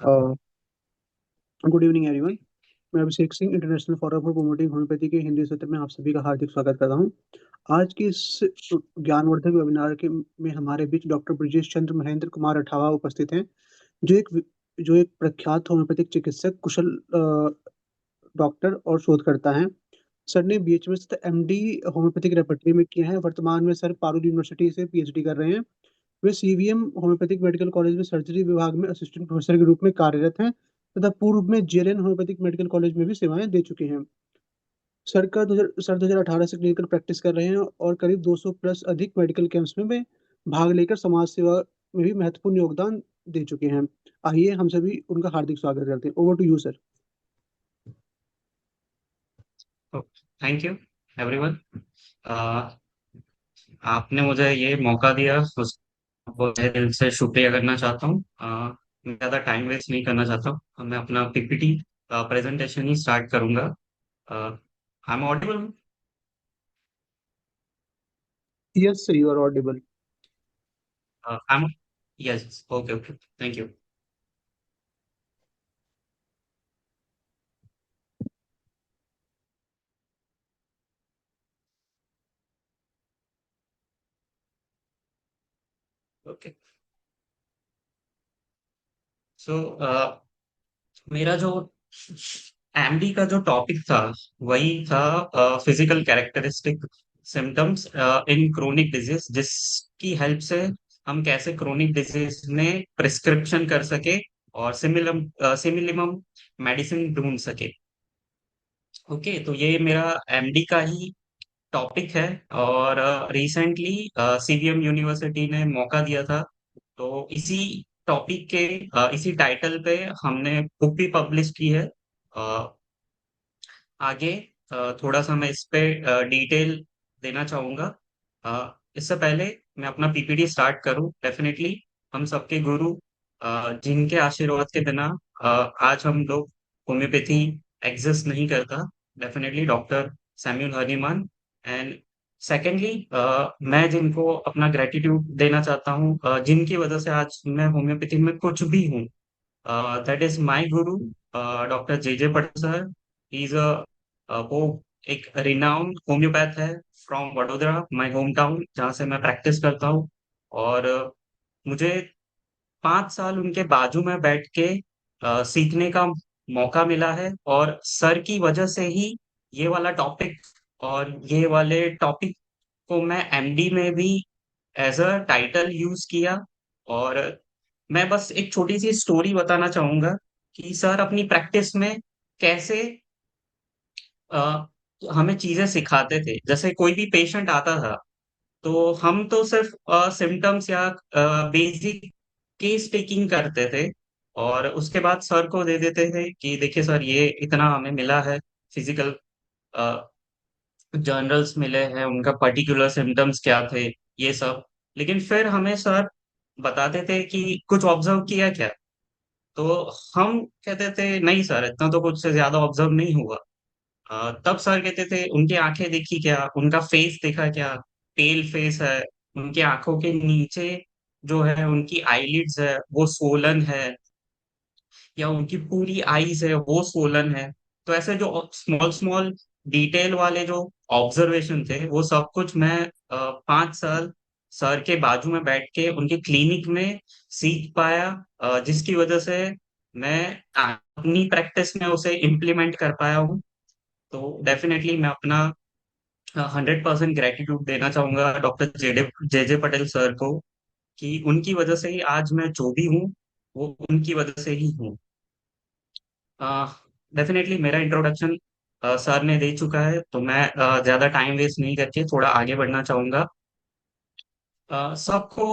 Good evening everyone. मैं Abhishek Singh, international forum for promoting homoeopathy के हिंदी सत्र में आप सभी का हार्दिक स्वागत करता हूं। आज के इस ज्ञानवर्धक वेबिनार के में हमारे बीच डॉक्टर ब्रजेश चंद्र महेंद्र कुमार अठावा उपस्थित हैं, जो एक प्रख्यात होम्योपैथिक चिकित्सक, कुशल डॉक्टर और शोधकर्ता हैं। सर ने बीएचएमएस तथा एमडी होम्योपैथिक रेपर्टरी में किया है। वर्तमान में सर पारुल यूनिवर्सिटी से पीएचडी कर रहे हैं। वे सीवीएम होम्योपैथिक मेडिकल कॉलेज में सर्जरी विभाग में असिस्टेंट प्रोफेसर के रूप में कार्यरत हैं तथा पूर्व में जेएलएन होम्योपैथिक मेडिकल कॉलेज में भी सेवाएं दे चुके हैं। सर 2018 से क्लिनिकल प्रैक्टिस कर रहे हैं और करीब 200 प्लस अधिक मेडिकल कैंप्स में वे भाग लेकर समाज सेवा में भी महत्वपूर्ण योगदान दे चुके हैं। आइए हम सभी उनका हार्दिक स्वागत करते हैं। Over to you sir. Thank you everyone. आपने मुझे ये मौका दिया, उसको तहे दिल से शुक्रिया करना चाहता हूँ। मैं ज़्यादा टाइम वेस्ट नहीं करना चाहता हूँ। मैं अपना पीपीटी प्रेजेंटेशन ही स्टार्ट करूंगा। I am audible? Yes sir, you are audible. I am, yes, okay okay, thank you. Okay, so मेरा जो एमडी का जो टॉपिक था वही था physical characteristic symptoms in chronic disease, जिसकी हेल्प से हम कैसे क्रोनिक डिजीज में प्रिस्क्रिप्शन कर सके और सिमिलम मेडिसिन ढूंढ सके। ओके, तो ये मेरा एमडी का ही टॉपिक है। और रिसेंटली सीवीएम यूनिवर्सिटी ने मौका दिया था, तो इसी टॉपिक के इसी टाइटल पे हमने बुक भी पब्लिश की है। आगे थोड़ा सा मैं इस पे डिटेल देना चाहूंगा। इससे पहले मैं अपना पीपीटी स्टार्ट करूं, डेफिनेटली हम सबके गुरु, जिनके आशीर्वाद के बिना अ, आज हम लोग होम्योपैथी एग्जिस्ट नहीं करता, definitely doctor Samuel Hahnemann. And secondly, मैं जिनको अपना ग्रेटिट्यूड देना चाहता हूँ, जिनकी वजह से आज मैं होम्योपैथी में कुछ भी हूँ, that is my Guru, doctor J J Patel sir. He is वो एक रिनाउंड होम्योपैथ है from Vadodara, my home town, जहाँ से मैं प्रैक्टिस करता हूँ। और मुझे 5 साल उनके बाजू में बैठ के सीखने का मौका मिला है, और सर की वजह से ही ये वाला टॉपिक और ये वाले टॉपिक को मैं एमडी में भी एज अ टाइटल यूज किया। और मैं बस एक छोटी सी स्टोरी बताना चाहूंगा कि सर अपनी प्रैक्टिस में कैसे अ, हमें चीजें सिखाते थे। जैसे कोई भी पेशेंट आता था, तो हम तो सिर्फ सिम्टम्स या बेसिक केस टेकिंग करते थे, और उसके बाद सर को दे देते थे कि देखिए सर, ये इतना हमें मिला है, फिजिकल जर्नल्स मिले हैं, उनका पर्टिकुलर सिम्टम्स क्या थे, ये सब। लेकिन फिर हमें सर बताते थे कि कुछ ऑब्जर्व किया क्या। तो हम कहते थे नहीं सर, इतना तो कुछ से ज्यादा ऑब्जर्व नहीं हुआ। तब सर कहते थे उनकी आंखें देखी क्या, उनका फेस देखा क्या, पेल फेस है, उनकी आंखों के नीचे जो है उनकी आईलिड्स है वो सोलन है, या उनकी पूरी आईज है वो सोलन है। तो ऐसे जो स्मॉल स्मॉल डिटेल वाले जो ऑब्जर्वेशन थे, वो सब कुछ मैं 5 साल सर के बाजू में बैठ के उनके क्लिनिक में सीख पाया, जिसकी वजह से मैं अपनी प्रैक्टिस में उसे इम्प्लीमेंट कर पाया हूँ। तो डेफिनेटली मैं अपना 100% ग्रेटिट्यूड देना चाहूंगा डॉक्टर जे जे पटेल सर को, कि उनकी वजह से ही आज मैं जो भी हूँ, वो उनकी वजह से ही हूँ। डेफिनेटली मेरा इंट्रोडक्शन सर ने दे चुका है, तो मैं ज्यादा टाइम वेस्ट नहीं करके थोड़ा आगे बढ़ना चाहूंगा। सबको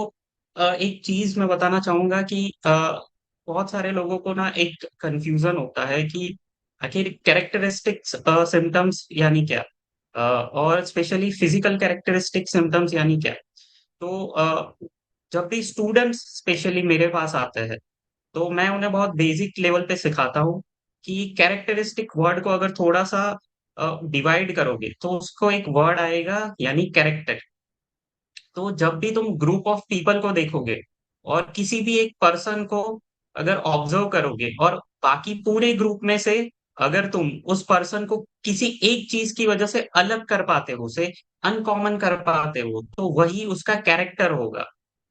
एक चीज मैं बताना चाहूंगा कि बहुत सारे लोगों को ना एक कंफ्यूजन होता है कि आखिर कैरेक्टरिस्टिक्स सिम्टम्स यानी क्या, और स्पेशली फिजिकल कैरेक्टरिस्टिक सिम्टम्स यानी क्या। तो जब भी स्टूडेंट्स स्पेशली मेरे पास आते हैं, तो मैं उन्हें बहुत बेसिक लेवल पे सिखाता हूँ कि कैरेक्टरिस्टिक वर्ड को अगर थोड़ा सा डिवाइड करोगे, तो उसको एक वर्ड आएगा, यानी कैरेक्टर। तो जब भी तुम ग्रुप ऑफ पीपल को देखोगे और किसी भी एक पर्सन को अगर ऑब्जर्व करोगे और बाकी पूरे ग्रुप में से अगर तुम उस पर्सन को किसी एक चीज की वजह से अलग कर पाते हो, उसे अनकॉमन कर पाते हो, तो वही उसका कैरेक्टर होगा।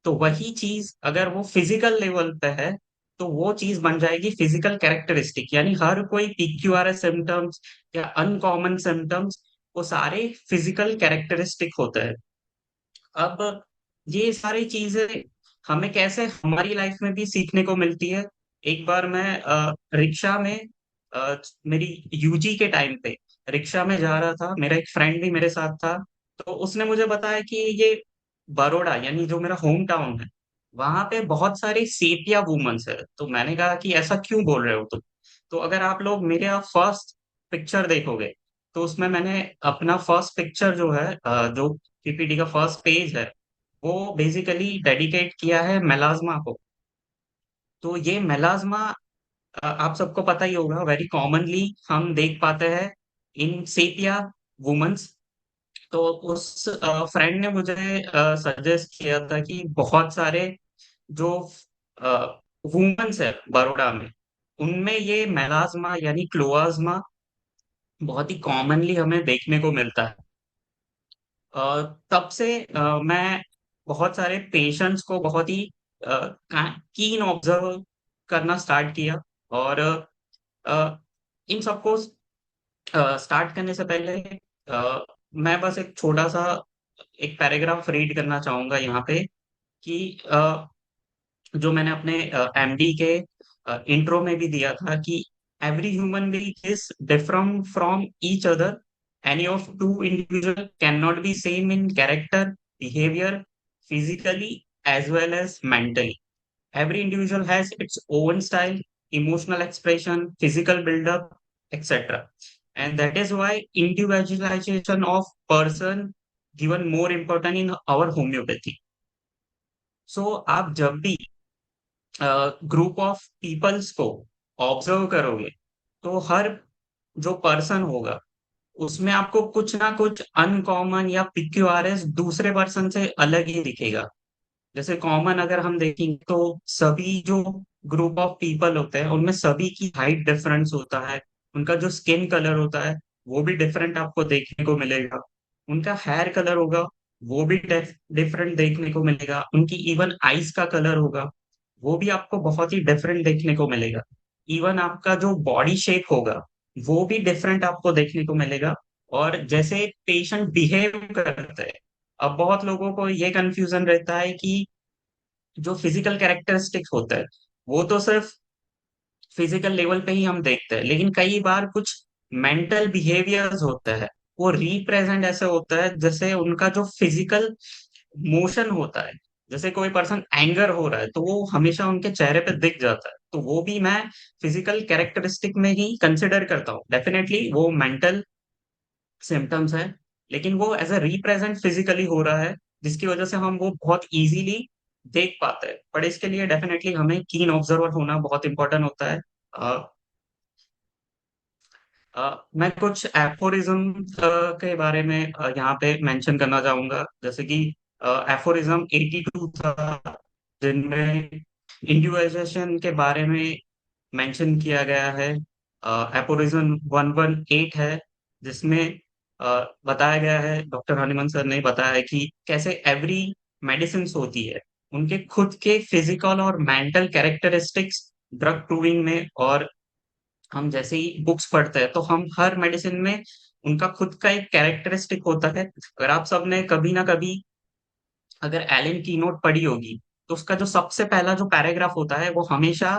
तो वही चीज अगर वो फिजिकल लेवल पे है, तो वो चीज बन जाएगी फिजिकल कैरेक्टरिस्टिक। यानी हर कोई पीक्यूआरएस सिम्टम्स या अनकॉमन सिम्टम्स, वो सारे फिजिकल कैरेक्टरिस्टिक होते हैं। अब ये सारी चीजें हमें कैसे हमारी लाइफ में भी सीखने को मिलती है। एक बार मैं रिक्शा में, मेरी यूजी के टाइम पे रिक्शा में जा रहा था, मेरा एक फ्रेंड भी मेरे साथ था। तो उसने मुझे बताया कि ये बड़ौदा यानी जो मेरा होम टाउन है, वहां पे बहुत सारी सेपिया वुमेन्स है। तो मैंने कहा कि ऐसा क्यों बोल रहे हो तुम? तो अगर आप लोग मेरे फर्स्ट पिक्चर देखोगे, तो उसमें मैंने अपना फर्स्ट पिक्चर जो है, जो पीपीटी का फर्स्ट पेज है, वो बेसिकली डेडिकेट किया है मेलाज्मा को। तो ये मेलाज्मा आप सबको पता ही होगा, वेरी कॉमनली हम देख पाते हैं इन सेपिया वुमेन्स। तो उस फ्रेंड ने मुझे सजेस्ट किया था कि बहुत सारे जो वुमेन्स है बड़ौदा में, उनमें ये मेलाज्मा यानी क्लोआज्मा बहुत ही कॉमनली हमें देखने को मिलता है। तब से मैं बहुत सारे पेशेंट्स को बहुत ही कीन ऑब्जर्व करना स्टार्ट किया। और इन सबको स्टार्ट करने से पहले मैं बस एक छोटा सा एक पैराग्राफ रीड करना चाहूंगा यहाँ पे कि जो मैंने अपने एमडी के इंट्रो में भी दिया था कि every human being is different from each other. Any of two individual can not be same in character, behaviour, physically as well as mentally. Every individual has its own style, emotional expression, physical build-up, etc. And that is why individualization of person given more important in our homeopathy. So आप जब भी group of peoples को observe करोगे, तो हर जो person होगा उसमें आपको कुछ ना कुछ अनकॉमन या पिक्यूआरएस दूसरे पर्सन से अलग ही दिखेगा। जैसे कॉमन अगर हम देखेंगे तो सभी जो ग्रुप ऑफ पीपल होते हैं उनमें सभी की हाइट डिफरेंस होता है, उनका जो स्किन कलर होता है वो भी डिफरेंट आपको देखने को मिलेगा, उनका हेयर कलर होगा वो भी डिफरेंट देखने को मिलेगा, उनकी इवन आईज का कलर होगा वो भी आपको बहुत ही डिफरेंट देखने को मिलेगा। इवन आपका जो बॉडी शेप होगा वो भी डिफरेंट आपको देखने को मिलेगा। और जैसे पेशेंट बिहेव करते हैं, अब बहुत लोगों को ये कंफ्यूजन रहता है कि जो फिजिकल कैरेक्टरिस्टिक्स होता है वो तो सिर्फ फिजिकल लेवल पे ही हम देखते हैं, लेकिन कई बार कुछ मेंटल बिहेवियर्स होता है वो रिप्रेजेंट ऐसे होता है जैसे उनका जो फिजिकल मोशन होता है। जैसे कोई पर्सन एंगर हो रहा है तो वो हमेशा उनके चेहरे पे दिख जाता है, तो वो भी मैं फिजिकल कैरेक्टरिस्टिक में ही कंसिडर करता हूँ। डेफिनेटली वो मेंटल सिम्टम्स है, लेकिन वो एज अ रिप्रेजेंट फिजिकली हो रहा है, जिसकी वजह से हम वो बहुत इजीली देख पाते हैं। बट इसके लिए डेफिनेटली हमें कीन ऑब्जर्वर होना बहुत इंपॉर्टेंट होता है। मैं कुछ एफोरिज्म के बारे में यहाँ पे मेंशन करना चाहूंगा। जैसे कि एफोरिज्म 82 था, जिनमें इंडिविजुअलाइजेशन के बारे में मेंशन किया गया है। एफोरिज्म 118 है, जिसमें बताया गया है, डॉक्टर हनीमन सर ने बताया है कि कैसे एवरी मेडिसिन होती है उनके खुद के फिजिकल और मेंटल कैरेक्टरिस्टिक्स ड्रग प्रूविंग में। और हम जैसे ही बुक्स पढ़ते हैं तो हम हर मेडिसिन में उनका खुद का एक कैरेक्टरिस्टिक होता है। अगर आप सबने कभी ना कभी अगर एलन की नोट पढ़ी होगी, तो उसका जो सबसे पहला जो पैराग्राफ होता है वो हमेशा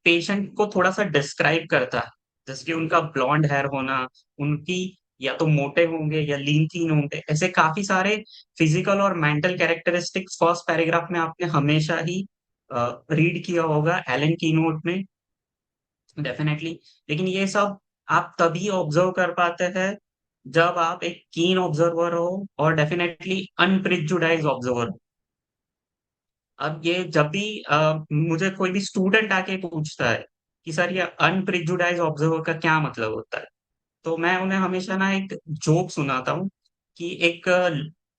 पेशेंट को थोड़ा सा डिस्क्राइब करता है, जैसे कि उनका ब्लॉन्ड हेयर होना, उनकी या तो मोटे होंगे या लीन थीन होंगे, ऐसे काफी सारे फिजिकल और मेंटल कैरेक्टरिस्टिक्स फर्स्ट पैराग्राफ में आपने हमेशा ही रीड किया होगा एलन की नोट में। डेफिनेटली। लेकिन ये सब आप तभी ऑब्जर्व कर पाते हैं जब आप एक कीन ऑब्जर्वर हो और डेफिनेटली अनप्रिजुडाइज ऑब्जर्वर हो। अब ये जब भी मुझे कोई भी स्टूडेंट आके पूछता है कि सर ये अनप्रिजुडाइज ऑब्जर्वर का क्या मतलब होता है, तो मैं उन्हें हमेशा ना एक जोक सुनाता हूँ कि एक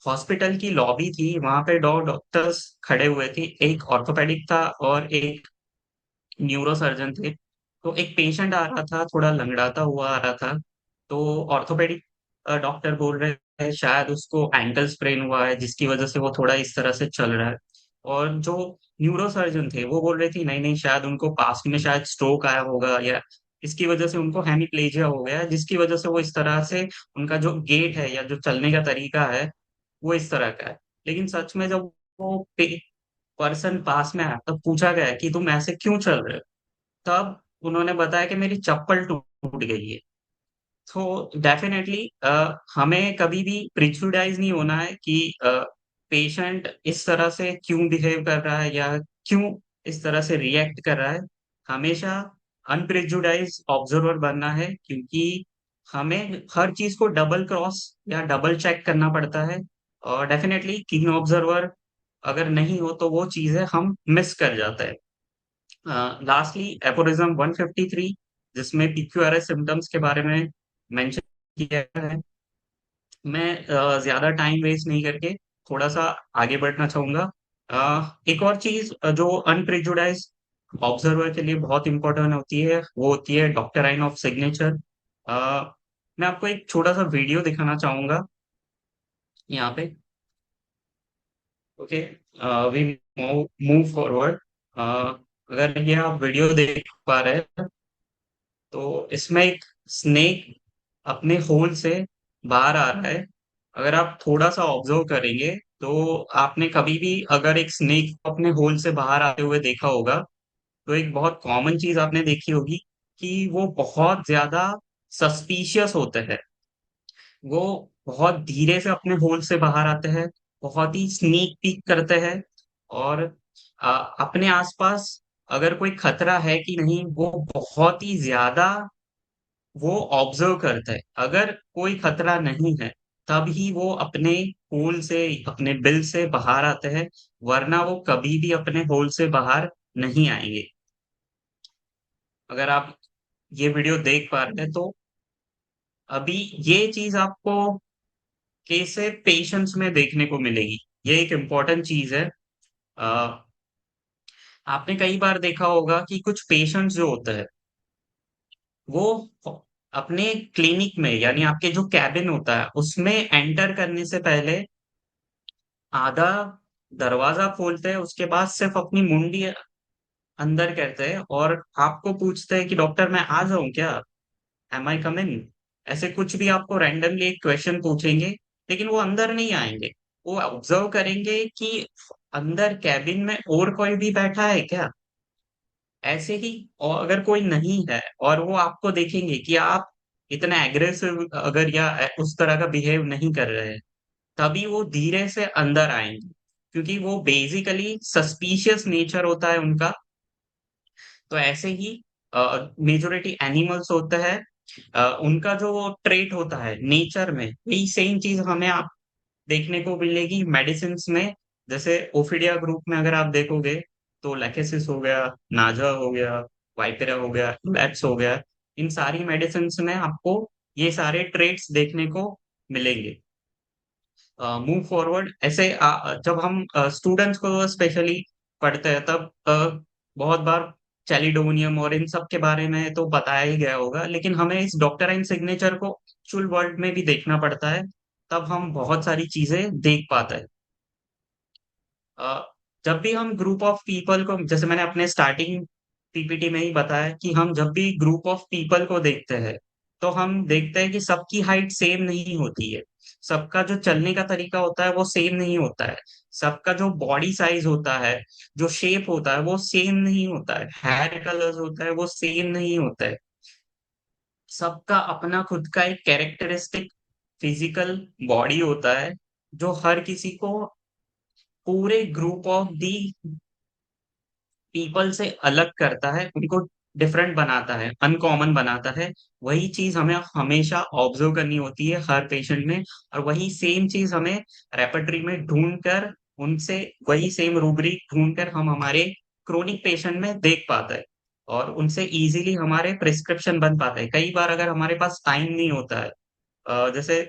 हॉस्पिटल की लॉबी थी, वहां पे दो डॉक्टर्स खड़े हुए थे, एक ऑर्थोपेडिक था और एक न्यूरो सर्जन थे। तो एक पेशेंट आ रहा था, थोड़ा लंगड़ाता हुआ आ रहा था। तो ऑर्थोपेडिक डॉक्टर बोल रहे हैं शायद उसको एंकल स्प्रेन हुआ है, जिसकी वजह से वो थोड़ा इस तरह से चल रहा है। और जो न्यूरो सर्जन थे वो बोल रहे थे नहीं नहीं, शायद उनको पास्ट में शायद स्ट्रोक आया होगा, या इसकी वजह से उनको हेमिप्लेजिया हो गया है, जिसकी वजह से वो इस तरह से उनका जो गेट है या जो चलने का तरीका है वो इस तरह का है। लेकिन सच में जब वो पर्सन पास में आया तब पूछा गया कि तुम ऐसे क्यों चल रहे हो, तब उन्होंने बताया कि मेरी चप्पल टूट गई है। तो डेफिनेटली हमें कभी भी प्रिजुडाइज नहीं होना है कि पेशेंट इस तरह से क्यों बिहेव कर रहा है या क्यों इस तरह से रिएक्ट कर रहा है। हमेशा अनप्रिजुडाइज ऑब्जर्वर बनना है, क्योंकि हमें हर चीज को डबल क्रॉस या डबल चेक करना पड़ता है। और डेफिनेटली कीन ऑब्जर्वर अगर नहीं हो तो वो चीजें हम मिस कर जाते हैं। लास्टली एपोरिज्म 153, जिसमें पीक्यूआरएस सिम्टम्स के बारे में मेंशन किया है। मैं ज्यादा टाइम वेस्ट नहीं करके थोड़ा सा आगे बढ़ना चाहूंगा। एक और चीज जो अनप्रेजुडाइज ऑब्जर्वर के लिए बहुत इंपॉर्टेंट होती है वो होती है डॉक्टराइन ऑफ सिग्नेचर। मैं आपको एक छोटा सा वीडियो दिखाना चाहूंगा यहाँ पे। Okay, we move forward. अगर ये आप वीडियो देख पा रहे हैं तो इसमें एक स्नेक अपने होल से बाहर आ रहा है। अगर आप थोड़ा सा ऑब्जर्व करेंगे तो आपने कभी भी अगर एक स्नेक को अपने होल से बाहर आते हुए देखा होगा, तो एक बहुत कॉमन चीज आपने देखी होगी कि वो बहुत ज्यादा सस्पिशियस होते हैं। वो बहुत धीरे से अपने होल से बाहर आते हैं, बहुत ही स्नीक पीक करते हैं। और अपने आसपास अगर कोई खतरा है कि नहीं वो बहुत ही ज्यादा वो ऑब्जर्व करता है। अगर कोई खतरा नहीं है तभी वो अपने होल से अपने बिल से बाहर आते हैं, वरना वो कभी भी अपने होल से बाहर नहीं आएंगे। अगर आप ये वीडियो देख पा रहे हैं तो अभी ये चीज आपको कैसे पेशेंस में देखने को मिलेगी, ये एक इम्पोर्टेंट चीज है। अ, आपने कई बार देखा होगा कि कुछ पेशेंट्स जो होते हैं वो अपने क्लिनिक में यानी आपके जो कैबिन होता है उसमें एंटर करने से पहले आधा दरवाजा खोलते हैं, उसके बाद सिर्फ अपनी मुंडी अंदर करते हैं और आपको पूछते हैं कि डॉक्टर मैं आ जाऊं क्या, एम आई कम इन। ऐसे कुछ भी आपको रैंडमली एक क्वेश्चन पूछेंगे, लेकिन वो अंदर नहीं आएंगे। वो ऑब्जर्व करेंगे कि अंदर कैबिन में और कोई भी बैठा है क्या। ऐसे ही और अगर कोई नहीं है और वो आपको देखेंगे कि आप इतना एग्रेसिव अगर या उस तरह का बिहेव नहीं कर रहे हैं, तभी वो धीरे से अंदर आएंगे, क्योंकि वो बेसिकली सस्पिशियस नेचर होता है उनका। तो ऐसे ही मेजोरिटी एनिमल्स होता है, उनका जो ट्रेट होता है नेचर में वही सेम चीज हमें आप देखने को मिलेगी मेडिसिन में। जैसे ओफिडिया ग्रुप में अगर आप देखोगे तो लेकेसिस हो गया, नाजा हो गया, वाइपेरा हो गया, लैप्स हो गया, इन सारी मेडिसिन में आपको ये सारे ट्रेट्स देखने को मिलेंगे। मूव फॉरवर्ड ऐसे जब हम स्टूडेंट्स को स्पेशली पढ़ते हैं तब बहुत बार चैलिडोनियम और इन सब के बारे में तो बताया ही गया होगा, लेकिन हमें इस डॉक्टराइन सिग्नेचर को एक्चुअल वर्ल्ड में भी देखना पड़ता है, तब हम बहुत सारी चीजें देख पाते हैं। अ, जब भी हम ग्रुप ऑफ पीपल को, जैसे मैंने अपने स्टार्टिंग पीपीटी में ही बताया कि हम जब भी ग्रुप ऑफ पीपल को देखते हैं तो हम देखते हैं कि सबकी हाइट सेम नहीं होती है, सबका जो चलने का तरीका होता है वो सेम नहीं होता है, सबका जो बॉडी साइज होता है, जो शेप होता है वो सेम नहीं होता है, हेयर कलर्स होता है वो सेम नहीं होता है। सबका अपना खुद का एक कैरेक्टरिस्टिक फिजिकल बॉडी होता है, जो हर किसी को पूरे ग्रुप ऑफ दी पीपल से अलग करता है, उनको डिफरेंट बनाता है, अनकॉमन बनाता है। वही चीज हमें हमेशा ऑब्जर्व करनी होती है हर पेशेंट में, और वही सेम चीज हमें रेपर्टरी में ढूंढ कर उनसे वही सेम रूब्रिक ढूंढ कर हम हमारे क्रोनिक पेशेंट में देख पाते हैं, और उनसे इजीली हमारे प्रिस्क्रिप्शन बन पाते हैं। कई बार अगर हमारे पास टाइम नहीं होता है, जैसे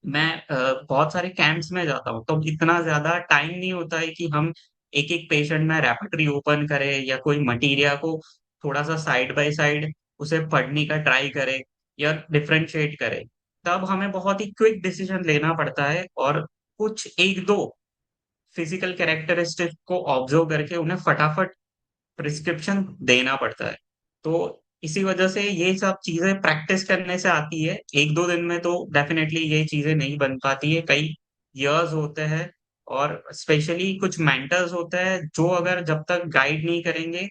मैं बहुत सारे कैंप्स में जाता हूँ तो इतना ज्यादा टाइम नहीं होता है कि हम एक एक पेशेंट में रेपर्टरी ओपन करे या कोई मटीरिया को थोड़ा सा साइड बाय साइड उसे पढ़ने का ट्राई करे या डिफरेंशिएट करे, तब हमें बहुत ही क्विक डिसीजन लेना पड़ता है और कुछ एक दो फिजिकल कैरेक्टरिस्टिक को ऑब्जर्व करके उन्हें फटाफट प्रिस्क्रिप्शन देना पड़ता है। तो इसी वजह से ये सब चीजें प्रैक्टिस करने से आती है, एक दो दिन में तो डेफिनेटली ये चीजें नहीं बन पाती है, कई इयर्स होते हैं। और स्पेशली कुछ मेंटर्स होते हैं जो अगर जब तक गाइड नहीं करेंगे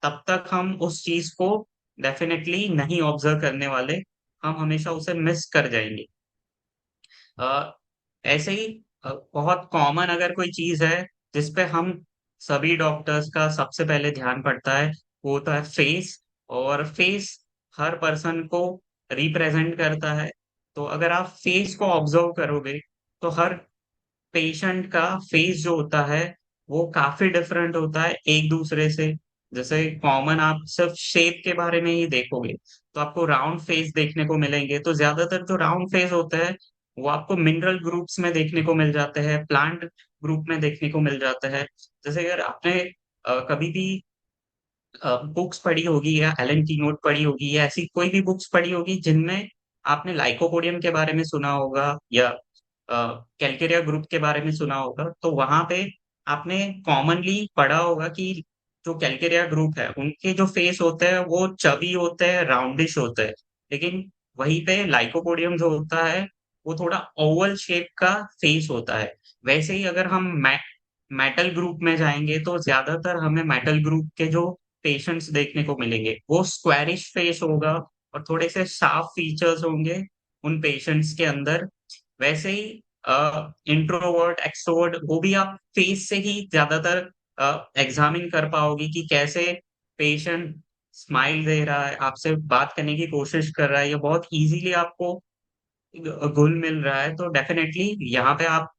तब तक हम उस चीज को डेफिनेटली नहीं ऑब्जर्व करने वाले, हम हमेशा उसे मिस कर जाएंगे। अ, ऐसे ही बहुत कॉमन अगर कोई चीज है जिसपे हम सभी डॉक्टर्स का सबसे पहले ध्यान पड़ता है, वो होता है फेस। और फेस हर पर्सन को रिप्रेजेंट करता है। तो अगर आप फेस को ऑब्जर्व करोगे तो हर पेशेंट का फेस जो होता है वो काफी डिफरेंट होता है एक दूसरे से। जैसे कॉमन आप सिर्फ शेप के बारे में ही देखोगे तो आपको राउंड फेस देखने को मिलेंगे, तो ज्यादातर जो राउंड फेस होते हैं वो आपको मिनरल ग्रुप्स में देखने को मिल जाते हैं, प्लांट ग्रुप में देखने को मिल जाते हैं। जैसे अगर आपने कभी भी बुक्स पढ़ी होगी या एलन की नोट पढ़ी होगी या ऐसी कोई भी बुक्स पढ़ी होगी जिनमें आपने लाइकोपोडियम के बारे में सुना होगा या कैलकेरिया ग्रुप के बारे में सुना होगा, तो वहां पे आपने कॉमनली पढ़ा होगा कि जो कैलकेरिया ग्रुप है उनके जो फेस होते हैं वो चबी होते हैं, राउंडिश होते हैं। लेकिन वहीं पे लाइकोपोडियम जो होता है वो थोड़ा ओवल शेप का फेस होता है। वैसे ही अगर हम मेटल ग्रुप में जाएंगे तो ज्यादातर हमें मेटल ग्रुप के जो पेशेंट्स देखने को मिलेंगे वो स्क्वेरिश फेस होगा और थोड़े से साफ फीचर्स होंगे उन पेशेंट्स के अंदर। वैसे ही इंट्रोवर्ट एक्सट्रोवर्ट वो भी आप फेस से ही ज्यादातर एग्जामिन कर पाओगे कि कैसे पेशेंट स्माइल दे रहा है, आपसे बात करने की कोशिश कर रहा है, या बहुत इजीली आपको घुल मिल रहा है। तो डेफिनेटली यहाँ पे आप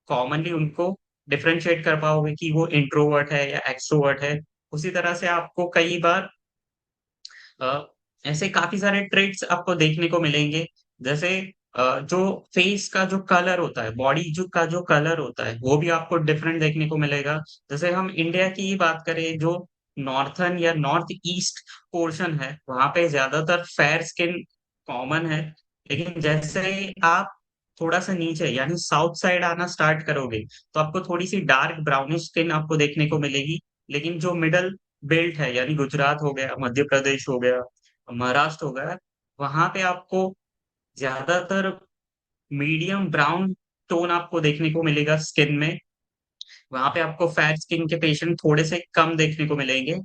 कॉमनली उनको डिफरेंशिएट कर पाओगे कि वो इंट्रोवर्ट है या एक्सट्रोवर्ट है। उसी तरह से आपको कई बार अ, ऐसे काफी सारे ट्रेड्स आपको देखने को मिलेंगे। जैसे जो फेस का जो कलर होता है, बॉडी जो का जो कलर होता है वो भी आपको डिफरेंट देखने को मिलेगा। जैसे हम इंडिया की ही बात करें, जो नॉर्थन या नॉर्थ ईस्ट पोर्शन है वहां पे ज्यादातर फेयर स्किन कॉमन है। लेकिन जैसे ही आप थोड़ा सा नीचे यानी साउथ साइड आना स्टार्ट करोगे तो आपको थोड़ी सी डार्क ब्राउनिश स्किन आपको देखने को मिलेगी। लेकिन जो मिडल बेल्ट है यानी गुजरात हो गया, मध्य प्रदेश हो गया, महाराष्ट्र हो गया, वहां पे आपको ज्यादातर मीडियम ब्राउन टोन आपको देखने को मिलेगा स्किन में। वहां पे आपको फेयर स्किन के पेशेंट थोड़े से कम देखने को मिलेंगे।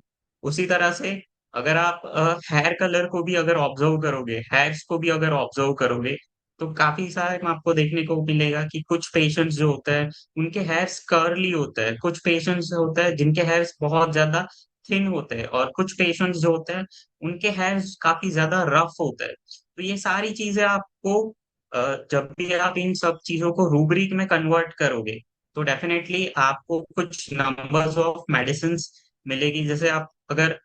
उसी तरह से अगर आप हेयर कलर को भी अगर ऑब्जर्व करोगे, हेयर्स को भी अगर ऑब्जर्व करोगे, तो काफी सारे में आपको देखने को मिलेगा कि कुछ पेशेंट्स जो होते हैं उनके हेयर्स कर्ली होते हैं, कुछ पेशेंट्स होते हैं जिनके हेयर्स बहुत ज्यादा थिन होते हैं, और कुछ पेशेंट्स जो होते हैं उनके हेयर्स काफी ज्यादा रफ होते हैं। तो ये सारी चीजें आपको जब भी आप इन सब चीजों को रूब्रिक में कन्वर्ट करोगे तो डेफिनेटली आपको कुछ नंबर्स ऑफ मेडिसिन मिलेगी। जैसे आप अगर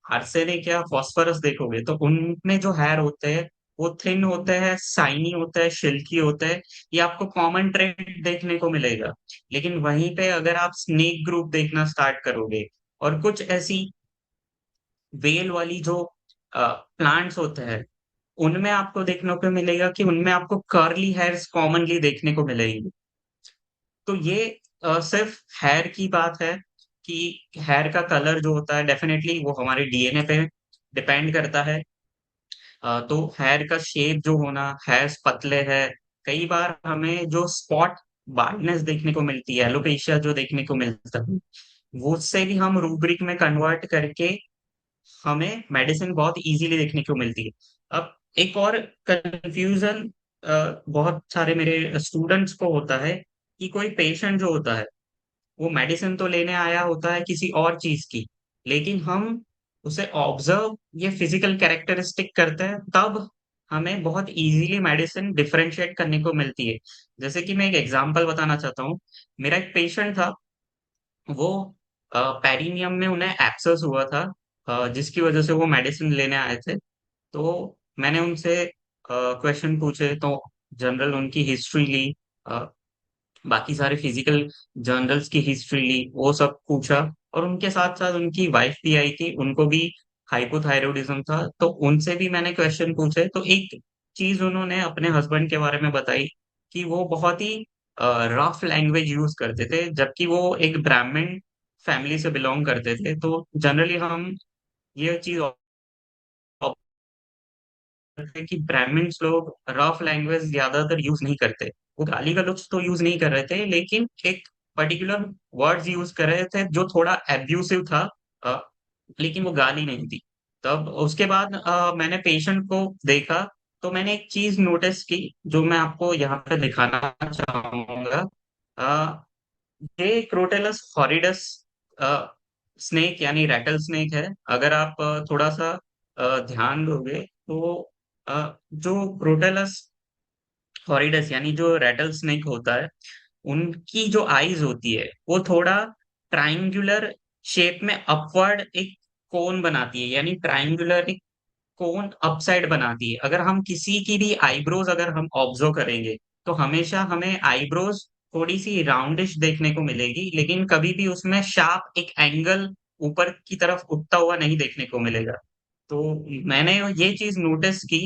आर्सेनिक या फॉस्फोरस देखोगे तो उनमें जो हेयर होते हैं वो थिन होते हैं, साइनी होते हैं, सिल्की होते हैं। ये आपको कॉमन ट्रेंड देखने को मिलेगा। लेकिन वहीं पे अगर आप स्नेक ग्रुप देखना स्टार्ट करोगे और कुछ ऐसी वेल वाली जो प्लांट्स होते हैं उनमें आपको देखने को मिलेगा कि उनमें आपको कर्ली हेयर्स कॉमनली देखने को मिलेंगे। तो ये सिर्फ हेयर की बात है कि हेयर का कलर जो होता है डेफिनेटली वो हमारे डीएनए पे डिपेंड करता है। तो हेयर का शेप जो होना, हेयर्स पतले है, कई बार हमें जो स्पॉट बाल्डनेस देखने को मिलती है, एलोपेशिया जो देखने को मिलता है, वो उससे भी हम रूब्रिक में कन्वर्ट करके हमें मेडिसिन बहुत इजीली देखने को मिलती है। अब एक और कंफ्यूजन बहुत सारे मेरे स्टूडेंट्स को होता है कि कोई पेशेंट जो होता है वो मेडिसिन तो लेने आया होता है किसी और चीज की, लेकिन हम उसे ऑब्जर्व ये फिजिकल कैरेक्टरिस्टिक करते हैं, तब हमें बहुत इजीली मेडिसिन डिफरेंशिएट करने को मिलती है। जैसे कि मैं एक एग्जांपल बताना चाहता हूँ। मेरा एक पेशेंट था, वो पेरिनियम में उन्हें एब्सेस हुआ था, जिसकी वजह से वो मेडिसिन लेने आए थे। तो मैंने उनसे क्वेश्चन पूछे तो जनरल उनकी हिस्ट्री ली, बाकी सारे फिजिकल जर्नल्स की हिस्ट्री ली, वो सब पूछा। और उनके साथ साथ उनकी वाइफ भी आई थी, उनको भी हाइपोथायरॉयडिज्म था, तो उनसे भी मैंने क्वेश्चन पूछे। तो एक चीज उन्होंने अपने हस्बैंड के बारे में बताई कि वो बहुत ही रफ लैंग्वेज यूज करते थे, जबकि वो एक ब्राह्मण फैमिली से बिलोंग करते थे। तो जनरली हम ये चीज है कि ब्राह्मण्स लोग रफ लैंग्वेज ज्यादातर यूज नहीं करते। वो गाली गलौज तो यूज नहीं कर रहे थे, लेकिन एक पर्टिकुलर वर्ड्स यूज कर रहे थे जो थोड़ा एब्यूसिव था। अ, लेकिन वो गाली नहीं थी। तब उसके बाद मैंने पेशेंट को देखा, तो मैंने एक चीज नोटिस की जो मैं आपको यहाँ पे दिखाना चाहूंगा। अ, ये क्रोटेलस हॉरिडस स्नेक यानी रैटल स्नेक है। अगर आप थोड़ा सा ध्यान दोगे तो जो क्रोटेलस हॉरिडस यानी जो रैटल स्नेक होता है, उनकी जो आईज होती है वो थोड़ा ट्राइंगुलर शेप में अपवर्ड एक कोन बनाती है, यानी ट्राइंगुलर एक कोन अपसाइड बनाती है। अगर हम किसी की भी आईब्रोज अगर हम ऑब्जर्व करेंगे, तो हमेशा हमें आईब्रोज थोड़ी सी राउंडिश देखने को मिलेगी, लेकिन कभी भी उसमें शार्प एक एंगल ऊपर की तरफ उठता हुआ नहीं देखने को मिलेगा। तो मैंने ये चीज नोटिस की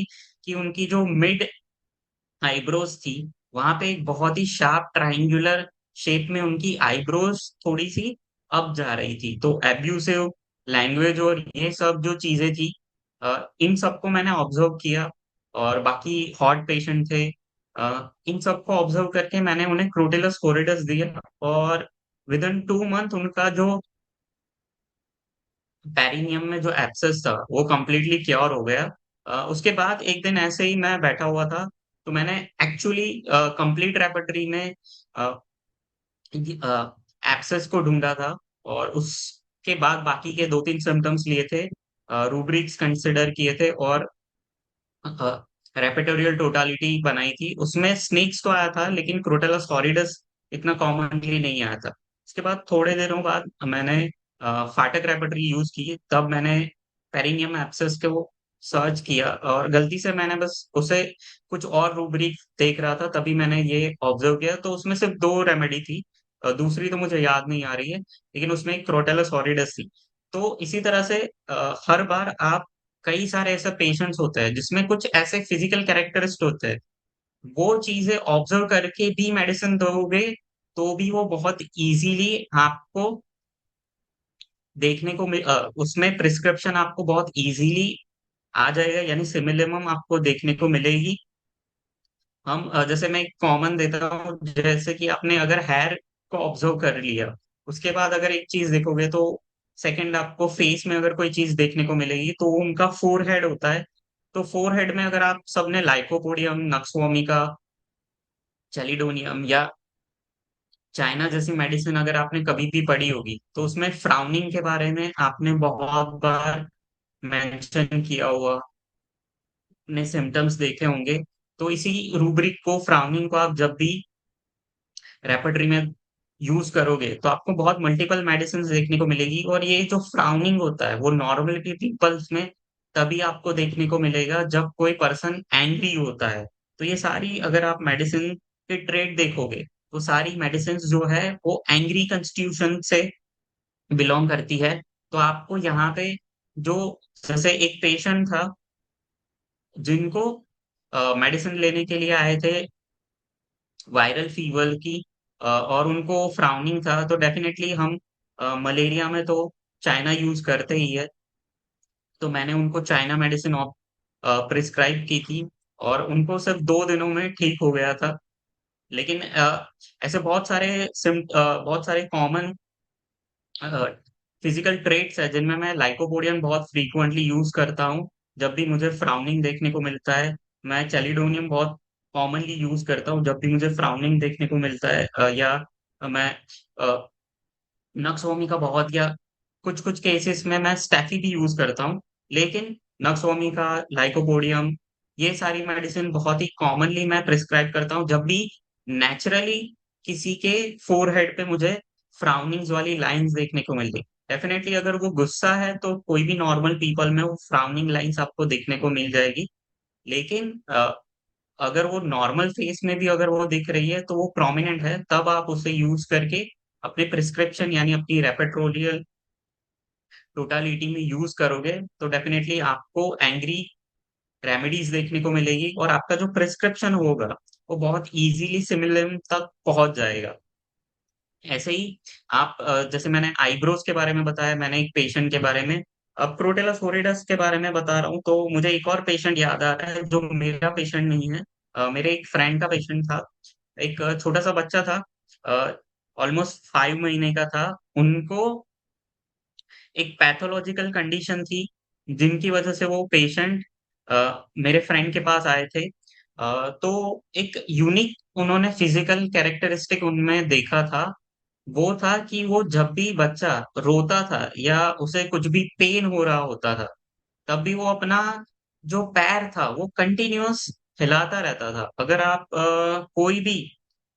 कि उनकी जो मिड आईब्रोज थी, वहां पे एक बहुत ही शार्प ट्राइंगुलर शेप में उनकी आईब्रोज थोड़ी सी अप जा रही थी। तो एब्यूसिव लैंग्वेज और ये सब जो चीजें थी, इन सबको मैंने ऑब्जर्व किया। और बाकी हॉट पेशेंट थे, इन सबको ऑब्जर्व करके मैंने उन्हें क्रोटिलस कोरिडस दिया। और विद इन 2 मंथ उनका जो पेरिनियम में जो एब्सेस था वो कंप्लीटली क्योर हो गया। उसके बाद एक दिन ऐसे ही मैं बैठा हुआ था, तो मैंने एक्चुअली कंप्लीट रेपर्टरी में एब्सेस को ढूंढा था। और उसके बाद बाकी के 2-3 सिम्टम्स लिए थे, रूब्रिक्स कंसिडर किए थे, और रेपेटोरियल टोटालिटी बनाई थी। उसमें स्नेक्स तो आया था, लेकिन क्रोटेलस हॉरिडस इतना कॉमनली नहीं आया था। उसके बाद थोड़े दिनों बाद मैंने फाटक रेपेटरी यूज की, तब मैंने पेरिनियम एब्सेस को सर्च किया, और गलती से मैंने बस उसे कुछ और रूब्रिक देख रहा था, तभी मैंने ये ऑब्जर्व किया। तो उसमें सिर्फ 2 रेमेडी थी, दूसरी तो मुझे याद नहीं आ रही है, लेकिन उसमें एक क्रोटेलस हॉरिडस थी। तो इसी तरह से हर बार आप, कई सारे ऐसे पेशेंट्स होते हैं जिसमें कुछ ऐसे फिजिकल कैरेक्टरिस्ट होते हैं, वो चीजें ऑब्जर्व करके भी मेडिसिन दोगे तो भी वो बहुत इजीली आपको उसमें प्रिस्क्रिप्शन आपको बहुत इजीली आ जाएगा, यानी सिमिलम आपको देखने को मिलेगी। जैसे मैं एक कॉमन देता हूँ, जैसे कि आपने अगर हेयर को ऑब्जर्व कर लिया, उसके बाद अगर एक चीज देखोगे तो सेकंड आपको फेस में अगर कोई चीज देखने को मिलेगी, तो वो उनका फोरहेड होता है। तो फोरहेड में अगर आप सबने लाइकोपोडियम, नक्सोमिका, चैलिडोनियम या चाइना जैसी मेडिसिन अगर आपने कभी भी पढ़ी होगी, तो उसमें फ्राउनिंग के बारे में आपने बहुत बार मेंशन किया हुआ, अपने सिम्टम्स देखे होंगे। तो इसी रूब्रिक को, फ्राउनिंग को आप जब भी रेपर्टरी में यूज करोगे, तो आपको बहुत मल्टीपल मेडिसिन देखने को मिलेगी। और ये जो फ्राउनिंग होता है वो नॉर्मली पीपल्स में तभी आपको देखने को मिलेगा जब कोई पर्सन एंग्री होता है। तो ये सारी अगर आप मेडिसिन के ट्रेड देखोगे, तो सारी मेडिसिन जो है वो एंग्री कंस्टिट्यूशन से बिलोंग करती है। तो आपको यहाँ पे जो, जैसे एक पेशेंट था जिनको मेडिसिन लेने के लिए आए थे वायरल फीवर की, और उनको फ्राउनिंग था, तो डेफिनेटली हम मलेरिया में तो चाइना यूज करते ही है। तो मैंने उनको चाइना मेडिसिन प्रिस्क्राइब की थी, और उनको सिर्फ 2 दिनों में ठीक हो गया था। लेकिन ऐसे बहुत सारे कॉमन फिजिकल ट्रेट्स है जिनमें मैं लाइकोपोडियम बहुत फ्रीक्वेंटली यूज करता हूँ जब भी मुझे फ्राउनिंग देखने को मिलता है। मैं चैलिडोनियम बहुत कॉमनली यूज करता हूँ जब भी मुझे फ्राउनिंग देखने को मिलता है, या मैं नक्सोमी का बहुत, या कुछ कुछ केसेस में मैं स्टैफी भी यूज करता हूँ। लेकिन नक्सोमी का, लाइकोपोडियम, ये सारी मेडिसिन बहुत ही कॉमनली मैं प्रिस्क्राइब करता हूँ जब भी नेचुरली किसी के फोरहेड पे मुझे फ्राउनिंग्स वाली लाइंस देखने को मिलती। डेफिनेटली अगर वो गुस्सा है तो कोई भी नॉर्मल पीपल में वो फ्राउनिंग लाइंस आपको देखने को मिल जाएगी। लेकिन अगर वो नॉर्मल फेस में भी अगर वो दिख रही है तो वो प्रोमिनेंट है, तब आप उसे यूज करके अपने प्रिस्क्रिप्शन यानी अपनी रेपेट्रोलियल टोटालिटी में यूज करोगे तो डेफिनेटली आपको एंग्री रेमेडीज देखने को मिलेगी और आपका जो प्रिस्क्रिप्शन होगा वो बहुत इजीली सिमिलम तक पहुंच जाएगा। ऐसे ही आप जैसे मैंने आईब्रोज के बारे में बताया, मैंने एक पेशेंट के बारे में, अब क्रोटेलस ओरिडस के बारे में बता रहा हूँ तो मुझे एक और पेशेंट याद आ रहा है जो मेरा पेशेंट नहीं है, मेरे एक फ्रेंड का पेशेंट था। एक छोटा सा बच्चा था, ऑलमोस्ट 5 महीने का था। उनको एक पैथोलॉजिकल कंडीशन थी जिनकी वजह से वो पेशेंट मेरे फ्रेंड के पास आए थे। तो एक यूनिक उन्होंने फिजिकल कैरेक्टरिस्टिक उनमें देखा था। वो था कि वो जब भी बच्चा रोता था या उसे कुछ भी पेन हो रहा होता था, तब भी वो अपना जो पैर था वो कंटिन्यूअस हिलाता रहता था। अगर आप कोई भी,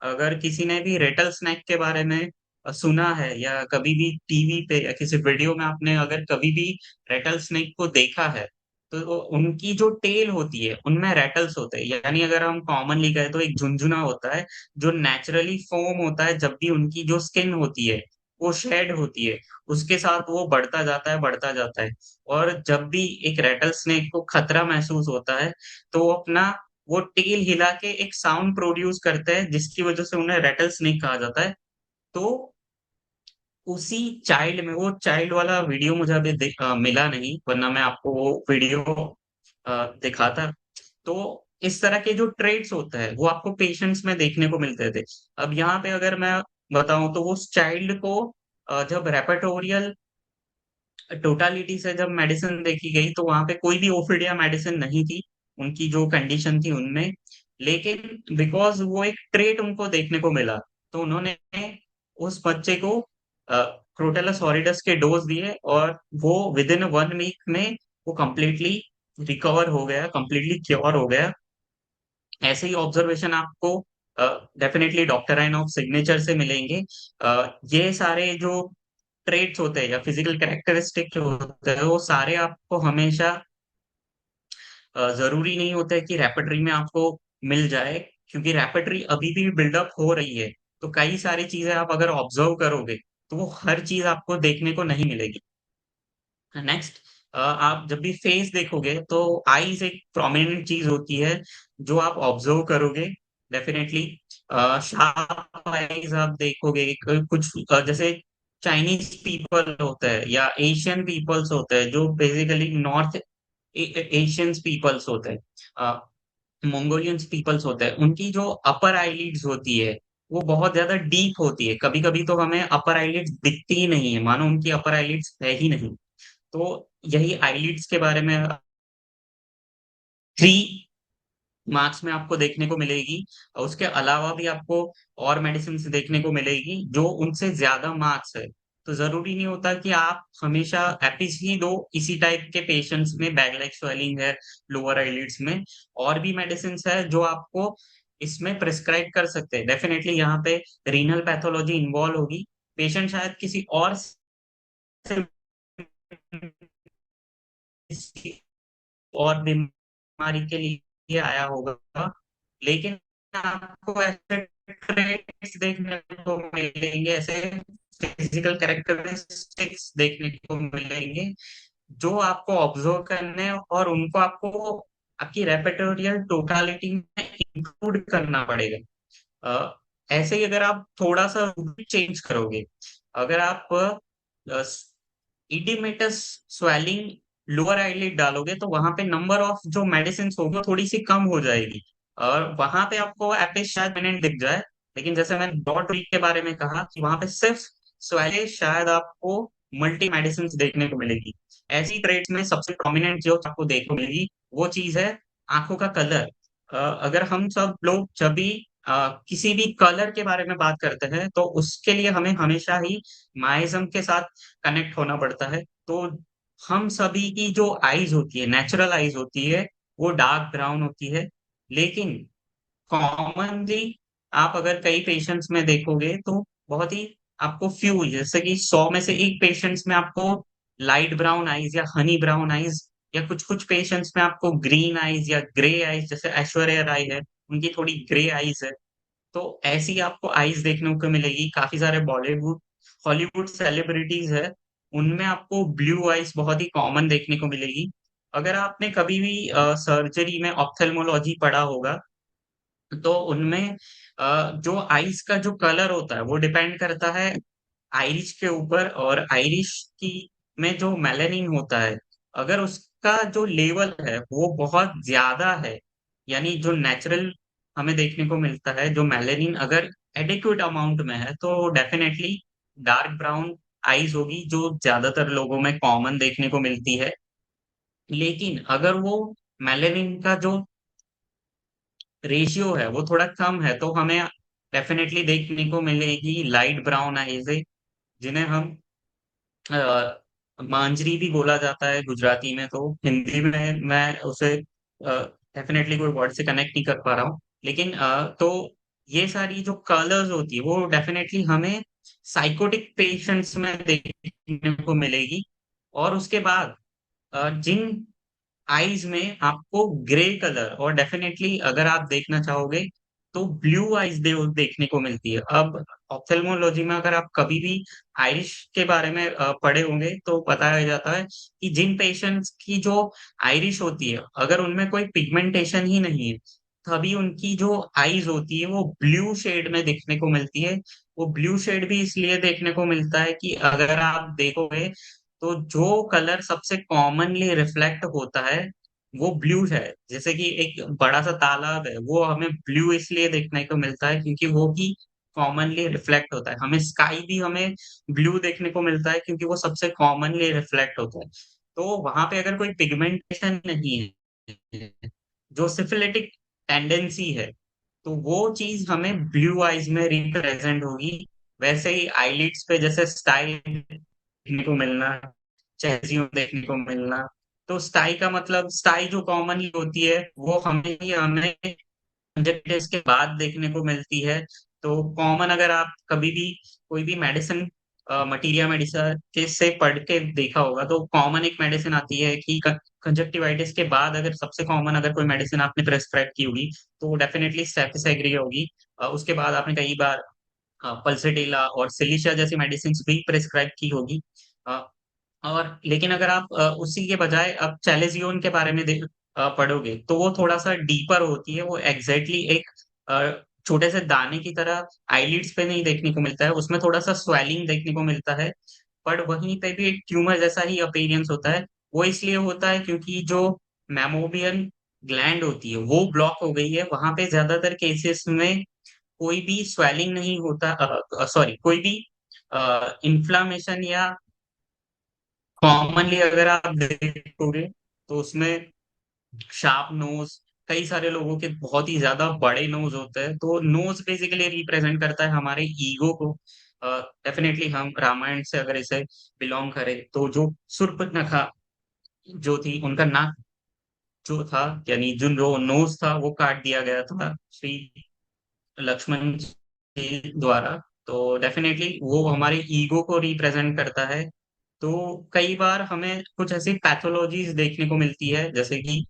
अगर किसी ने भी रेटल स्नैक के बारे में सुना है या कभी भी टीवी पे या किसी वीडियो में आपने अगर कभी भी रेटल स्नेक को देखा है, तो उनकी जो टेल होती है उनमें रेटल्स होते हैं, यानी अगर हम कॉमनली कहें तो एक झुनझुना होता है जो नेचुरली फॉर्म होता है जब भी उनकी जो स्किन होती है वो शेड होती है, उसके साथ वो बढ़ता जाता है बढ़ता जाता है। और जब भी एक रेटल स्नेक को खतरा महसूस होता है तो वो अपना वो टेल हिला के एक साउंड प्रोड्यूस करते हैं जिसकी वजह से उन्हें रेटल स्नेक कहा जाता है। तो उसी चाइल्ड में, वो चाइल्ड वाला वीडियो मुझे अभी मिला नहीं, वरना मैं आपको वो वीडियो दिखाता। तो इस तरह के जो ट्रेड्स होते हैं वो आपको पेशेंट्स में देखने को मिलते थे। अब यहाँ पे अगर मैं बताऊं तो उस चाइल्ड को जब रेपेटोरियल टोटालिटी से जब मेडिसिन देखी गई तो वहां पे कोई भी ओफिडिया मेडिसिन नहीं थी उनकी जो कंडीशन थी उनमें। लेकिन बिकॉज वो एक ट्रेट उनको देखने को मिला, तो उन्होंने उस बच्चे को क्रोटेलस हॉरिडस के डोज दिए और वो विद इन 1 वीक में वो कंप्लीटली रिकवर हो गया, कंप्लीटली क्योर हो गया। ऐसे ही ऑब्जर्वेशन आपको डेफिनेटली डॉक्टर आइन ऑफ सिग्नेचर से मिलेंगे। ये सारे जो ट्रेट्स होते हैं या फिजिकल कैरेक्टरिस्टिक जो होते हैं वो सारे आपको हमेशा जरूरी नहीं होता है कि रैपिटरी में आपको मिल जाए, क्योंकि रैपिटरी अभी भी बिल्डअप हो रही है। तो कई सारी चीजें आप अगर ऑब्जर्व करोगे तो वो हर चीज आपको देखने को नहीं मिलेगी। नेक्स्ट, आप जब भी फेस देखोगे तो आईज एक प्रोमिनेंट चीज होती है जो आप ऑब्जर्व करोगे डेफिनेटली। शार्प आईज आप देखोगे, कुछ जैसे चाइनीज पीपल होता है या एशियन पीपल्स होते हैं जो बेसिकली नॉर्थ एशियंस पीपल्स होते हैं, मंगोलियंस पीपल्स होते हैं, उनकी जो अपर आईलिड्स होती है वो बहुत ज्यादा डीप होती है। कभी कभी तो हमें अपर आईलिड्स दिखती ही नहीं है, मानो उनकी अपर आईलिड्स है ही नहीं। तो यही आईलिड्स के बारे में 3 मार्क्स में आपको देखने को मिलेगी। और उसके अलावा भी आपको और मेडिसिन देखने को मिलेगी जो उनसे ज्यादा मार्क्स है। तो जरूरी नहीं होता कि आप हमेशा एपिस ही दो इसी टाइप के पेशेंट्स में, बैक लाइक स्वेलिंग है लोअर आईलिड्स में, और भी मेडिसिन है जो आपको इसमें प्रिस्क्राइब कर सकते हैं। डेफिनेटली यहाँ पे रीनल पैथोलॉजी इन्वॉल्व होगी, पेशेंट शायद किसी और से और बीमारी के लिए आया होगा, लेकिन आपको ऐसे ट्रेट्स देखने को मिलेंगे, ऐसे फिजिकल कैरेक्टरिस्टिक्स देखने को मिलेंगे जो आपको ऑब्जर्व करने हैं और उनको आपको आपकी रेपेटोरियल टोटालिटी में इंक्लूड करना पड़ेगा। ऐसे ही अगर आप थोड़ा सा चेंज करोगे, अगर आप इडिमेटस स्वेलिंग लोअर आईलिड डालोगे तो वहां पे नंबर ऑफ जो मेडिसिन होगी वो थोड़ी सी कम हो जाएगी और वहां पे आपको एपिस शायद मिनट दिख जाए। लेकिन जैसे मैंने डॉट रीड के बारे में कहा कि वहां पे सिर्फ स्वेलिश शायद आपको मल्टी मेडिसिन देखने को मिलेगी। ऐसी ट्रेड्स में सबसे प्रोमिनेंट जो आपको देखने को मिलेगी वो चीज है आंखों का कलर। अगर हम सब लोग जब भी किसी भी कलर के बारे में बात करते हैं तो उसके लिए हमें हमेशा ही माइज्म के साथ कनेक्ट होना पड़ता है। तो हम सभी की जो आईज होती है, नेचुरल आईज होती है, वो डार्क ब्राउन होती है। लेकिन कॉमनली आप अगर कई पेशेंट्स में देखोगे तो बहुत ही आपको फ्यू, जैसे कि 100 में से एक पेशेंट्स में आपको लाइट ब्राउन आईज या हनी ब्राउन आईज या कुछ कुछ पेशेंट्स में आपको ग्रीन आईज या ग्रे आईज, जैसे ऐश्वर्या राय है, उनकी थोड़ी ग्रे आईज है। तो ऐसी आपको आईज देखने को मिलेगी। काफी सारे बॉलीवुड हॉलीवुड सेलिब्रिटीज है, उनमें आपको ब्लू आईज बहुत ही कॉमन देखने को मिलेगी। अगर आपने कभी भी सर्जरी में ऑप्थेल्मोलॉजी पढ़ा होगा, तो उनमें जो आईज का जो कलर होता है वो डिपेंड करता है आइरिश के ऊपर। और आइरिश की में जो मेलानिन होता है, अगर उसका जो लेवल है वो बहुत ज्यादा है, यानी जो नेचुरल हमें देखने को मिलता है, जो मेलानिन अगर एडिक्वेट अमाउंट में है, तो डेफिनेटली डार्क ब्राउन आईज होगी, जो ज्यादातर लोगों में कॉमन देखने को मिलती है। लेकिन अगर वो मेलानिन का जो रेशियो है वो थोड़ा कम है, तो हमें डेफिनेटली देखने को मिलेगी लाइट ब्राउन आईज, जिन्हें हम मांजरी भी बोला जाता है गुजराती में। तो हिंदी में मैं उसे डेफिनेटली कोई वर्ड से कनेक्ट नहीं कर पा रहा हूँ। लेकिन तो ये सारी जो कलर्स होती है वो डेफिनेटली हमें साइकोटिक पेशेंट्स में देखने को मिलेगी। और उसके बाद जिन आईज में आपको ग्रे कलर, और डेफिनेटली अगर आप देखना चाहोगे तो ब्लू आईज देखने को मिलती है। अब ऑप्थेल्मोलॉजी में अगर आप कभी भी आइरिश के बारे में पढ़े होंगे, तो बताया जाता है कि जिन पेशेंट्स की जो आइरिश होती है, अगर उनमें कोई पिगमेंटेशन ही नहीं है, तभी उनकी जो आईज होती है वो ब्लू शेड में देखने को मिलती है। वो ब्लू शेड भी इसलिए देखने को मिलता है कि अगर आप देखोगे तो जो कलर सबसे कॉमनली रिफ्लेक्ट होता है वो ब्लू है। जैसे कि एक बड़ा सा तालाब है, वो हमें ब्लू इसलिए देखने को मिलता है क्योंकि वो भी कॉमनली रिफ्लेक्ट होता है। हमें स्काई भी हमें ब्लू देखने को मिलता है क्योंकि वो सबसे कॉमनली रिफ्लेक्ट होता है। तो वहां पे अगर कोई पिगमेंटेशन नहीं है, जो सिफिलिटिक टेंडेंसी है, तो वो चीज हमें ब्लू आइज में रिप्रेजेंट होगी। वैसे ही आईलिड्स पे जैसे स्टाइल देखने को मिलना, चेहजियों देखने को मिलना। तो स्टाई का मतलब, स्टाई जो कॉमनली होती है वो हमें हमें कंजक्टिविटिस के बाद देखने को मिलती है। तो कॉमन अगर आप कभी भी कोई भी मेडिसिन मटीरिया मेडिसा के से पढ़ के देखा होगा, तो कॉमन एक मेडिसिन आती है कि कंजक्टिवाइटिस के बाद अगर सबसे कॉमन अगर कोई मेडिसिन आपने प्रेस्क्राइब की होगी, तो डेफिनेटली स्टेफिसेग्री होगी। उसके बाद आपने कई बार पल्सेटिला और सिलिशा जैसी मेडिसिन भी प्रेस्क्राइब की होगी। अ, और लेकिन अगर आप उसी के बजाय अब चैलेजियन के बारे में पढ़ोगे, तो वो थोड़ा सा डीपर होती है। वो एग्जैक्टली एक छोटे से दाने की तरह आईलिड्स पे नहीं देखने को मिलता है, उसमें थोड़ा सा स्वेलिंग देखने को मिलता है। पर वहीं पे भी एक ट्यूमर जैसा ही अपीयरेंस होता है। वो इसलिए होता है क्योंकि जो मैमोबियन ग्लैंड होती है वो ब्लॉक हो गई है। वहां पे ज्यादातर केसेस में कोई भी स्वेलिंग नहीं होता, सॉरी, कोई भी इन्फ्लामेशन या कॉमनली अगर आप देखोगे तो उसमें शार्प नोज, कई सारे लोगों के बहुत ही ज्यादा बड़े नोज होते हैं। तो नोज बेसिकली रिप्रेजेंट करता है हमारे ईगो को। डेफिनेटली हम रामायण से अगर इसे बिलोंग करें, तो जो शूर्पणखा जो थी, उनका नाक जो था, यानी जो नोज था वो काट दिया गया था श्री लक्ष्मण जी द्वारा। तो डेफिनेटली वो हमारे ईगो को रिप्रेजेंट करता है। तो कई बार हमें कुछ ऐसी पैथोलॉजीज देखने को मिलती है, जैसे कि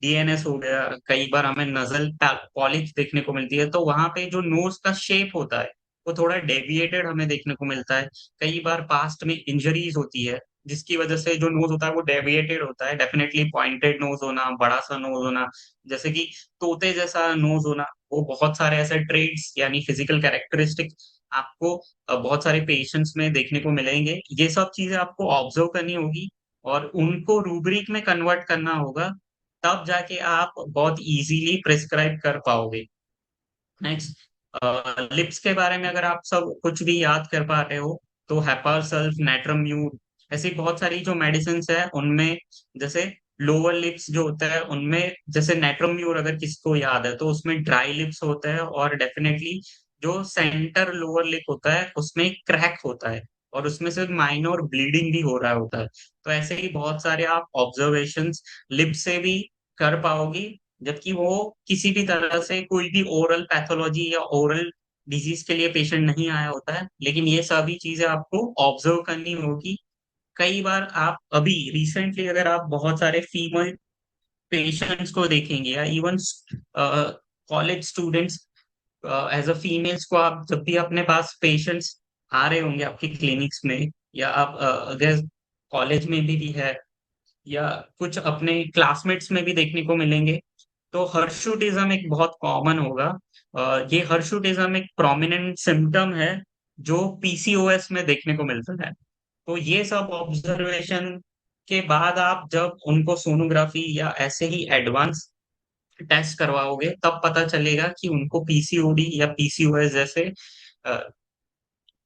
डीएनएस हो गया। कई बार हमें नजल पॉलिश देखने को मिलती है, तो वहां पे जो नोज का शेप होता है वो थोड़ा डेविएटेड हमें देखने को मिलता है। कई बार पास्ट में इंजरीज होती है, जिसकी वजह से जो नोज होता है वो डेविएटेड होता है। डेफिनेटली पॉइंटेड नोज होना, बड़ा सा नोज होना, जैसे कि तोते जैसा नोज होना, वो बहुत सारे ऐसे ट्रेड्स यानी फिजिकल कैरेक्टरिस्टिक आपको बहुत सारे पेशेंट्स में देखने को मिलेंगे। ये सब चीजें आपको ऑब्जर्व करनी होगी और उनको रूब्रिक में कन्वर्ट करना होगा, तब जाके आप बहुत इजीली प्रिस्क्राइब कर पाओगे। नेक्स्ट, लिप्स के बारे में अगर आप सब कुछ भी याद कर पा रहे हो, तो हेपासल्फ, नेट्रम्यूर, ऐसी बहुत सारी जो मेडिसिन है उनमें, जैसे लोअर लिप्स जो होता है उनमें, जैसे नेट्रम्यूर अगर किसको याद है, तो उसमें ड्राई लिप्स होता है। और डेफिनेटली जो सेंटर लोअर लिप होता है उसमें क्रैक होता है, और उसमें से माइनर ब्लीडिंग भी हो रहा होता है। तो ऐसे ही बहुत सारे आप ऑब्जर्वेशंस लिप से भी कर पाओगी, जबकि वो किसी भी तरह से कोई भी ओरल पैथोलॉजी या ओरल डिजीज के लिए पेशेंट नहीं आया होता है। लेकिन ये सभी चीजें आपको ऑब्जर्व करनी होगी कई बार आप अभी रिसेंटली अगर आप बहुत सारे फीमेल पेशेंट्स को देखेंगे या even college students as a females को, आप जब भी अपने पास पेशेंट्स आ रहे होंगे आपके क्लिनिक्स में, या आप अगर कॉलेज में भी है या कुछ अपने क्लासमेट्स में भी देखने को मिलेंगे, तो हर्शुटिज्म एक बहुत कॉमन होगा। ये हर्शुटिज्म एक प्रोमिनेंट सिम्टम है जो पीसीओएस में देखने को मिलता है। तो ये सब ऑब्जर्वेशन के बाद आप जब उनको सोनोग्राफी या ऐसे ही एडवांस टेस्ट करवाओगे, तब पता चलेगा कि उनको पीसीओडी या पीसीओएस जैसे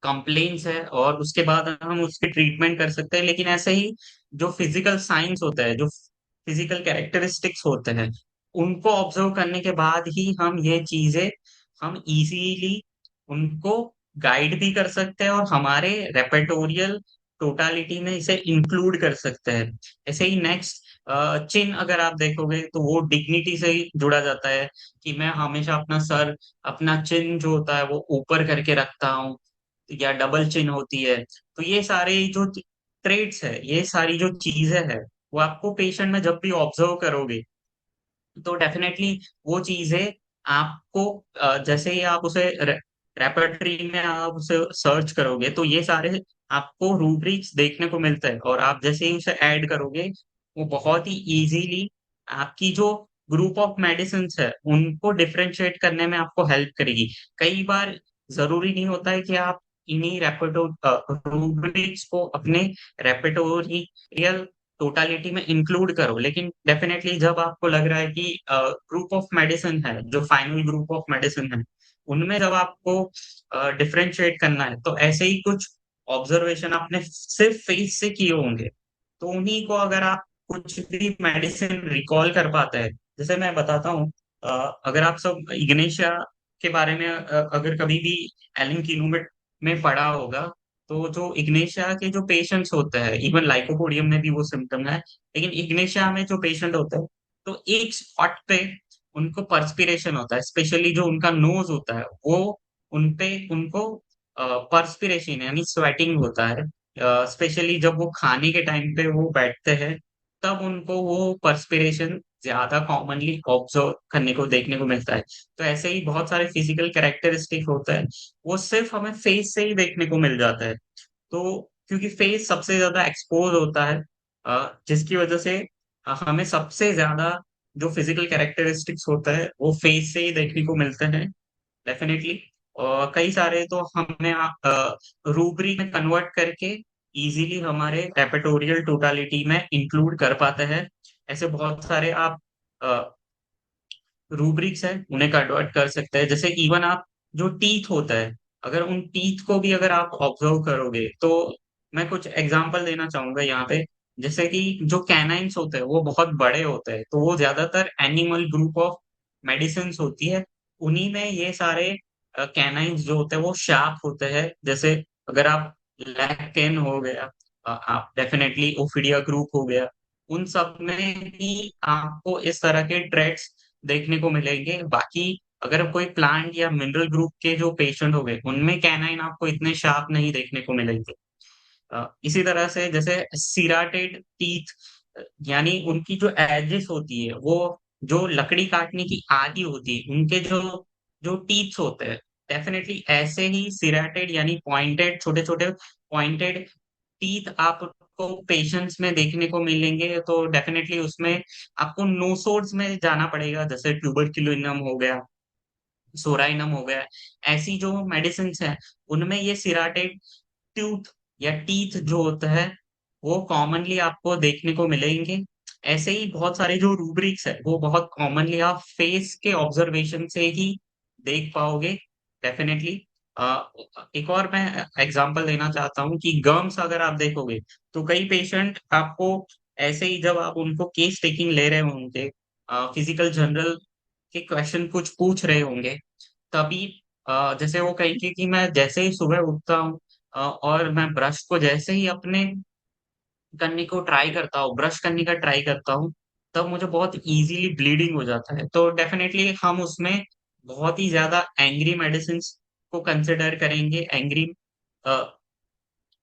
कंप्लेन्स है, और उसके बाद हम उसके ट्रीटमेंट कर सकते हैं। लेकिन ऐसे ही जो फिजिकल साइंस होता है, जो फिजिकल कैरेक्टरिस्टिक्स होते हैं, उनको ऑब्जर्व करने के बाद ही हम ये चीजें हम इजीली उनको गाइड भी कर सकते हैं और हमारे रेपेटोरियल टोटालिटी में इसे इंक्लूड कर सकते हैं। ऐसे ही नेक्स्ट, चिन अगर आप देखोगे तो वो डिग्निटी से ही जुड़ा जाता है, कि मैं हमेशा अपना सर, अपना चिन जो होता है वो ऊपर करके रखता हूँ, या डबल चिन होती है। तो ये सारे जो ट्रेड्स है, ये सारी जो चीजें है, वो आपको पेशेंट में जब भी ऑब्जर्व करोगे, तो डेफिनेटली वो चीजें आपको जैसे ही आप उसे रेपर्टरी में आप उसे सर्च करोगे, तो ये सारे आपको रूब्रिक्स देखने को मिलता है, और आप जैसे ही उसे ऐड करोगे, वो बहुत ही इजीली आपकी जो ग्रुप ऑफ मेडिसिन है उनको डिफरेंशिएट करने में आपको हेल्प करेगी। कई बार जरूरी नहीं होता है कि आप इन्हीं रेपेटो रूब्रिक्स को अपने रेपेटोरियल टोटालिटी में इंक्लूड करो, लेकिन डेफिनेटली जब आपको लग रहा है कि ग्रुप ऑफ मेडिसिन है, जो फाइनल ग्रुप ऑफ मेडिसिन है, उनमें जब आपको डिफरेंशिएट करना है, तो ऐसे ही कुछ ऑब्जर्वेशन आपने सिर्फ फेस से किए होंगे, तो उन्हीं को अगर आप कुछ भी मेडिसिन रिकॉल कर पाते हैं। जैसे मैं बताता हूँ, अगर आप सब इग्नेशिया के बारे में अगर कभी भी एलन क्यूमेट में पढ़ा होगा, तो जो इग्नेशिया के जो पेशेंट्स होते हैं, इवन लाइकोपोडियम में भी वो सिम्टम है, लेकिन इग्नेशिया में जो पेशेंट होता है, तो एक स्पॉट पे उनको पर्सपिरेशन होता है, स्पेशली जो उनका नोज होता है, वो उनपे उनको पर्सपिरेशन यानी स्वेटिंग होता है। स्पेशली जब वो खाने के टाइम पे वो बैठते हैं, तब उनको वो पर्सपिरेशन ज्यादा कॉमनली ऑब्जर्व करने को देखने को मिलता है। तो ऐसे ही बहुत सारे फिजिकल कैरेक्टरिस्टिक होता है, वो सिर्फ हमें फेस से ही देखने को मिल जाता है। तो क्योंकि फेस सबसे ज्यादा एक्सपोज होता है, जिसकी वजह से हमें सबसे ज्यादा जो फिजिकल कैरेक्टरिस्टिक्स होता है वो फेस से ही देखने को मिलते हैं, डेफिनेटली। और कई सारे तो हमने रूब्री में कन्वर्ट करके इजीली हमारे रेपेटोरियल टोटालिटी में इंक्लूड कर पाते हैं। ऐसे बहुत सारे आप रूब्रिक्स है, उन्हें कन्वर्ट कर सकते हैं। जैसे इवन आप जो टीथ होता है, अगर उन टीथ को भी अगर आप ऑब्जर्व करोगे, तो मैं कुछ एग्जांपल देना चाहूंगा यहाँ पे। जैसे कि जो कैनाइन्स होते हैं वो बहुत बड़े होते हैं, तो वो ज्यादातर एनिमल ग्रुप ऑफ मेडिसिन होती है, उन्हीं में ये सारे कैनाइन्स जो होते हैं वो शार्प होते हैं। जैसे अगर आप लैकेन हो गया, आप डेफिनेटली ओफिडिया ग्रुप हो गया, उन सब में भी आपको इस तरह के ट्रेड्स देखने को मिलेंगे। बाकी अगर कोई प्लांट या मिनरल ग्रुप के जो पेशेंट हो गए, उनमें कैनाइन आपको इतने शार्प नहीं देखने को मिलेंगे। इसी तरह से जैसे सिराटेड टीथ, यानी उनकी जो एजेस होती है, वो जो लकड़ी काटने की आदि होती है, उनके जो जो टीथ होते हैं, डेफिनेटली ऐसे ही सिराटेड यानी पॉइंटेड, छोटे छोटे पॉइंटेड टीथ आपको पेशेंट्स में देखने को मिलेंगे। तो डेफिनेटली उसमें आपको नोसोर्स में जाना पड़ेगा, जैसे ट्यूबरक्युलिनम हो गया, सोराइनम हो गया। ऐसी जो मेडिसिन है, उनमें ये सिराटेड टूथ या टीथ जो होता है, वो कॉमनली आपको देखने को मिलेंगे। ऐसे ही बहुत सारे जो रूब्रिक्स है, वो बहुत कॉमनली आप फेस के ऑब्जर्वेशन से ही देख पाओगे, डेफिनेटली। एक और मैं एग्जांपल देना चाहता हूँ कि गम्स अगर आप देखोगे, तो कई पेशेंट आपको ऐसे ही जब आप उनको केस टेकिंग ले रहे होंगे, फिजिकल जनरल के क्वेश्चन कुछ पूछ रहे होंगे, तभी जैसे वो कहेंगे कि मैं जैसे ही सुबह उठता हूँ, और मैं ब्रश को जैसे ही अपने करने को ट्राई करता हूँ, ब्रश करने का ट्राई करता हूँ, तब मुझे बहुत इजीली ब्लीडिंग हो जाता है। तो डेफिनेटली हम उसमें बहुत ही ज्यादा एंग्री मेडिसिन को कंसिडर करेंगे, एंग्री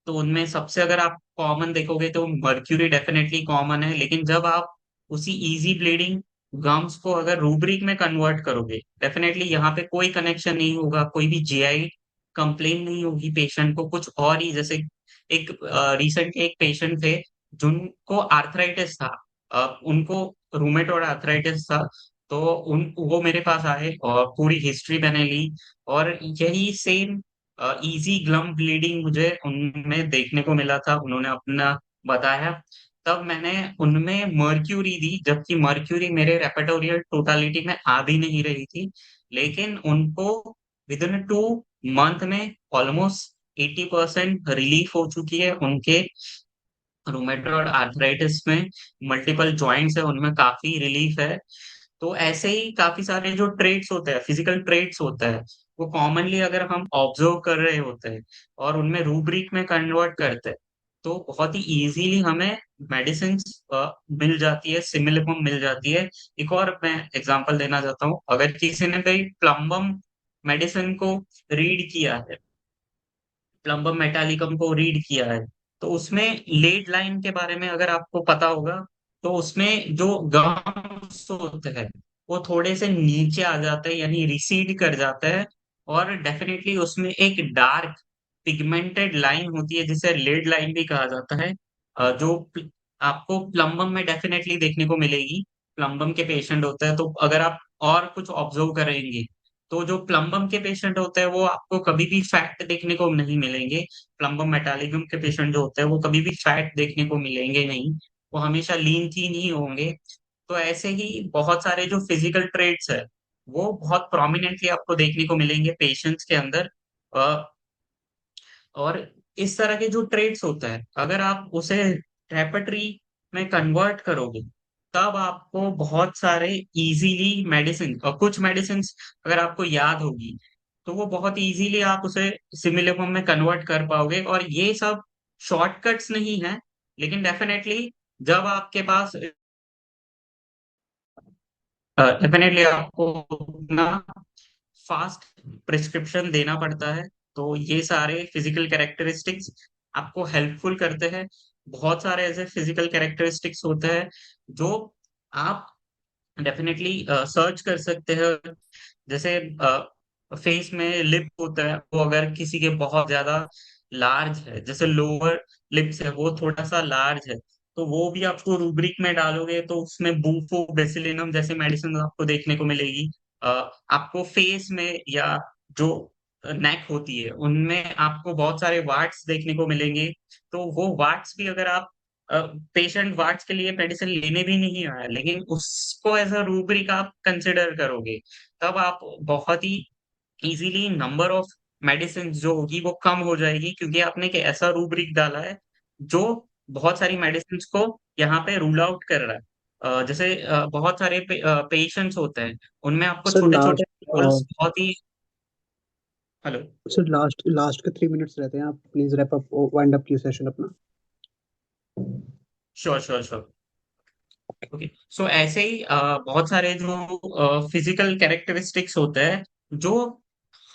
तो उनमें सबसे अगर आप कॉमन देखोगे तो मर्क्यूरी डेफिनेटली कॉमन है, लेकिन जब आप उसी इजी ब्लीडिंग गम्स को अगर रूब्रिक में कन्वर्ट करोगे, डेफिनेटली यहाँ पे कोई कनेक्शन नहीं होगा, कोई भी जीआई कंप्लेन नहीं होगी पेशेंट को, कुछ और ही। जैसे एक रिसेंट एक पेशेंट थे जिनको आर्थराइटिस था, उनको रूमेटॉइड आर्थराइटिस था। तो उन वो मेरे पास आए और पूरी हिस्ट्री मैंने ली, और यही सेम इजी ग्लम ब्लीडिंग मुझे उनमें देखने को मिला था। उन्होंने अपना बताया, तब मैंने उनमें मर्क्यूरी दी, जबकि मर्क्यूरी मेरे रेपेटोरियल टोटालिटी में आ भी नहीं रही थी। लेकिन उनको विद इन 2 मंथ में ऑलमोस्ट 80% रिलीफ हो चुकी है उनके रूमेटॉइड आर्थराइटिस में। मल्टीपल जॉइंट्स है उनमें, काफी रिलीफ है। तो ऐसे ही काफी सारे जो ट्रेड्स होते हैं, फिजिकल ट्रेड्स होता है, वो कॉमनली अगर हम ऑब्जर्व कर रहे होते हैं और उनमें रूब्रिक में कन्वर्ट करते हैं, तो बहुत ही इजीली हमें मेडिसिन मिल जाती है, सिमिलम मिल जाती है। एक और मैं एग्जांपल देना चाहता हूँ, अगर किसी ने भाई प्लम्बम मेडिसिन को रीड किया है, प्लम्बम मेटालिकम को रीड किया है, तो उसमें लेड लाइन के बारे में अगर आपको पता होगा, तो उसमें जो गम्स होते हैं वो थोड़े से नीचे आ जाते हैं, यानी रिसीड कर जाता है। और डेफिनेटली उसमें एक डार्क पिगमेंटेड लाइन होती है जिसे लेड लाइन भी कहा जाता है, आपको प्लम्बम में डेफिनेटली देखने को मिलेगी। प्लम्बम के पेशेंट होता है, तो अगर आप और कुछ ऑब्जर्व करेंगे, तो जो प्लम्बम के पेशेंट होते हैं वो आपको कभी भी फैट देखने को नहीं मिलेंगे। प्लम्बम मेटालिकम के पेशेंट जो होते हैं वो कभी भी फैट देखने को मिलेंगे नहीं, वो हमेशा लीन थीन ही होंगे। तो ऐसे ही बहुत सारे जो फिजिकल ट्रेट्स है वो बहुत प्रोमिनेंटली आपको देखने को मिलेंगे पेशेंट्स के अंदर। और इस तरह के जो ट्रेड्स होता है, अगर आप उसे रेपर्टरी में कन्वर्ट करोगे, तब आपको बहुत सारे इजीली मेडिसिन, और कुछ मेडिसिन अगर आपको याद होगी, तो वो बहुत इजीली आप उसे सिमिलम में कन्वर्ट कर पाओगे। और ये सब शॉर्टकट्स नहीं है, लेकिन डेफिनेटली जब आपके पास डेफिनेटली आपको ना फास्ट प्रिस्क्रिप्शन देना पड़ता है। तो ये सारे फिजिकल कैरेक्टरिस्टिक्स आपको हेल्पफुल करते हैं। बहुत सारे ऐसे फिजिकल कैरेक्टरिस्टिक्स होते हैं जो आप डेफिनेटली सर्च कर सकते हैं। जैसे फेस में लिप होता है, वो अगर किसी के बहुत ज्यादा लार्ज है, जैसे लोअर लिप्स है वो थोड़ा सा लार्ज है, तो वो भी आपको रूब्रिक में डालोगे तो उसमें बूफो बेसिलिनम जैसे मेडिसिन आपको देखने को मिलेगी। आपको फेस में या जो नेक होती है उनमें आपको बहुत सारे वार्ड्स देखने को मिलेंगे। तो वो वार्ड्स भी अगर आप पेशेंट वार्ड्स के लिए मेडिसिन लेने भी नहीं आया, लेकिन उसको एज अ रूब्रिक आप कंसिडर करोगे, तब आप बहुत ही इजीली नंबर ऑफ मेडिसिन जो होगी वो कम हो जाएगी, क्योंकि आपने एक ऐसा रूब्रिक डाला है जो बहुत सारी मेडिसिन को यहाँ पे रूल आउट कर रहा है। जैसे बहुत सारे पेशेंट्स होते हैं, उनमें आपको सर छोटे छोटे लास्ट बॉल्स बहुत ही। हेलो। सर लास्ट लास्ट के 3 मिनट्स रहते हैं, आप please wrap up wind up की सेशन अपना। Sure sure sure. ओके, सो ऐसे ही बहुत सारे जो फिजिकल कैरेक्टरिस्टिक्स होते हैं, जो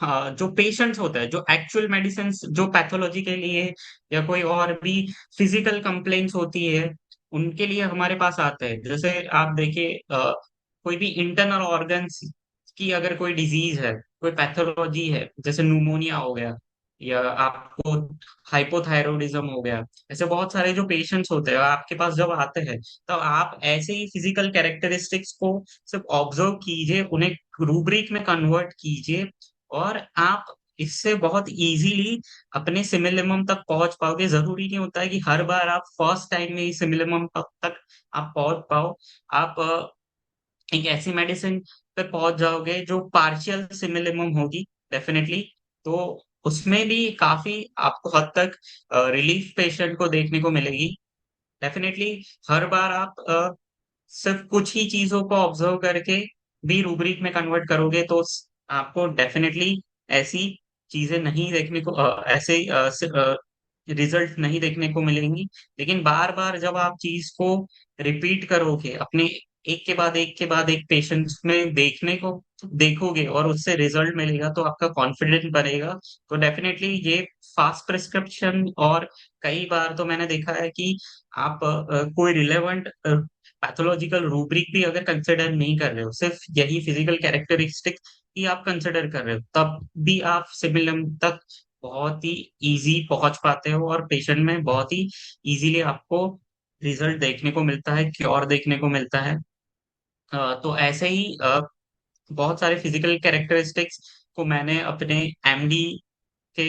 हाँ, जो पेशेंट्स होता है, जो एक्चुअल मेडिसिन जो पैथोलॉजी के लिए या कोई और भी फिजिकल कंप्लेंट्स होती है, उनके लिए हमारे पास आते हैं। जैसे आप देखिए, कोई भी इंटरनल ऑर्गन्स की अगर कोई डिजीज है, कोई पैथोलॉजी है, जैसे न्यूमोनिया हो गया, या आपको हाइपोथायरॉयडिज्म हो गया, ऐसे बहुत सारे जो पेशेंट्स होते हैं आपके पास जब आते हैं, तब आप ऐसे ही फिजिकल कैरेक्टरिस्टिक्स को सिर्फ ऑब्जर्व कीजिए, उन्हें रूब्रिक में कन्वर्ट कीजिए, और आप इससे बहुत इजीली अपने सिमिलिमम तक पहुंच पाओगे। जरूरी नहीं होता है कि हर बार आप फर्स्ट टाइम में ही सिमिलिमम तक आप पहुंच पाओ। आप एक ऐसी मेडिसिन पे पहुंच जाओगे जो पार्शियल सिमिलिमम होगी डेफिनेटली, तो उसमें भी काफी आपको हद तक रिलीफ पेशेंट को देखने को मिलेगी। डेफिनेटली हर बार आप सिर्फ कुछ ही चीजों को ऑब्जर्व करके भी रूब्रिक में कन्वर्ट करोगे, तो आपको डेफिनेटली ऐसी चीजें नहीं देखने को ऐसे रिजल्ट नहीं देखने को मिलेंगी। लेकिन बार बार जब आप चीज को रिपीट करोगे, अपने एक के बाद एक के बाद एक पेशेंट्स में देखने को देखोगे और उससे रिजल्ट मिलेगा तो आपका कॉन्फिडेंस बढ़ेगा। तो डेफिनेटली ये फास्ट प्रिस्क्रिप्शन, और कई बार तो मैंने देखा है कि आप कोई रिलेवेंट पैथोलॉजिकल रूब्रिक भी अगर कंसिडर नहीं कर रहे हो, सिर्फ यही फिजिकल कैरेक्टरिस्टिक ही आप कंसिडर कर रहे हो, तब भी आप सिमिलम तक बहुत ही इजी पहुंच पाते हो, और पेशेंट में बहुत ही इजीली आपको रिजल्ट देखने को मिलता है, क्योर देखने को मिलता है। तो ऐसे ही बहुत सारे फिजिकल कैरेक्टरिस्टिक्स को मैंने अपने एमडी के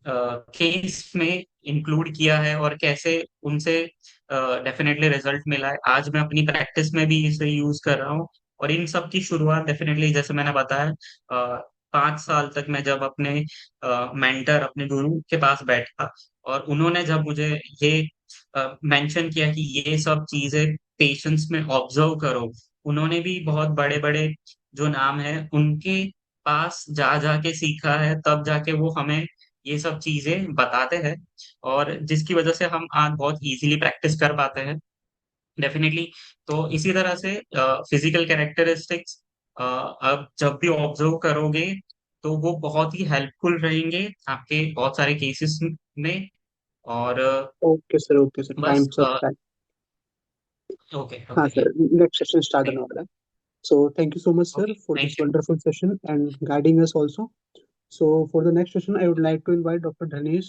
केस में इंक्लूड किया है, और कैसे उनसे डेफिनेटली रिजल्ट मिला है, आज मैं अपनी प्रैक्टिस में भी इसे यूज कर रहा हूँ। और इन सब की शुरुआत डेफिनेटली जैसे मैंने बताया, 5 साल तक मैं जब अपने मेंटर, अपने गुरु के पास बैठा, और उन्होंने जब मुझे ये मेंशन किया कि ये सब चीजें पेशेंट्स में ऑब्जर्व करो, उन्होंने भी बहुत बड़े बड़े जो नाम है उनके पास जा जाके सीखा है, तब जाके वो हमें ये सब चीजें बताते हैं, और जिसकी वजह से हम आज बहुत इजीली प्रैक्टिस कर पाते हैं डेफिनेटली। तो इसी तरह से फिजिकल कैरेक्टरिस्टिक्स अब जब भी ऑब्जर्व करोगे तो वो बहुत ही हेल्पफुल रहेंगे आपके बहुत सारे केसेस में। और ओके सर, बस टाइम सब टाइम। ओके हाँ okay. Sir, next session start होने वाला है। So thank you so much, sir, okay, for this thank you. wonderful session and guiding us also. So for the next session, I would like to invite Dr. Dhanesh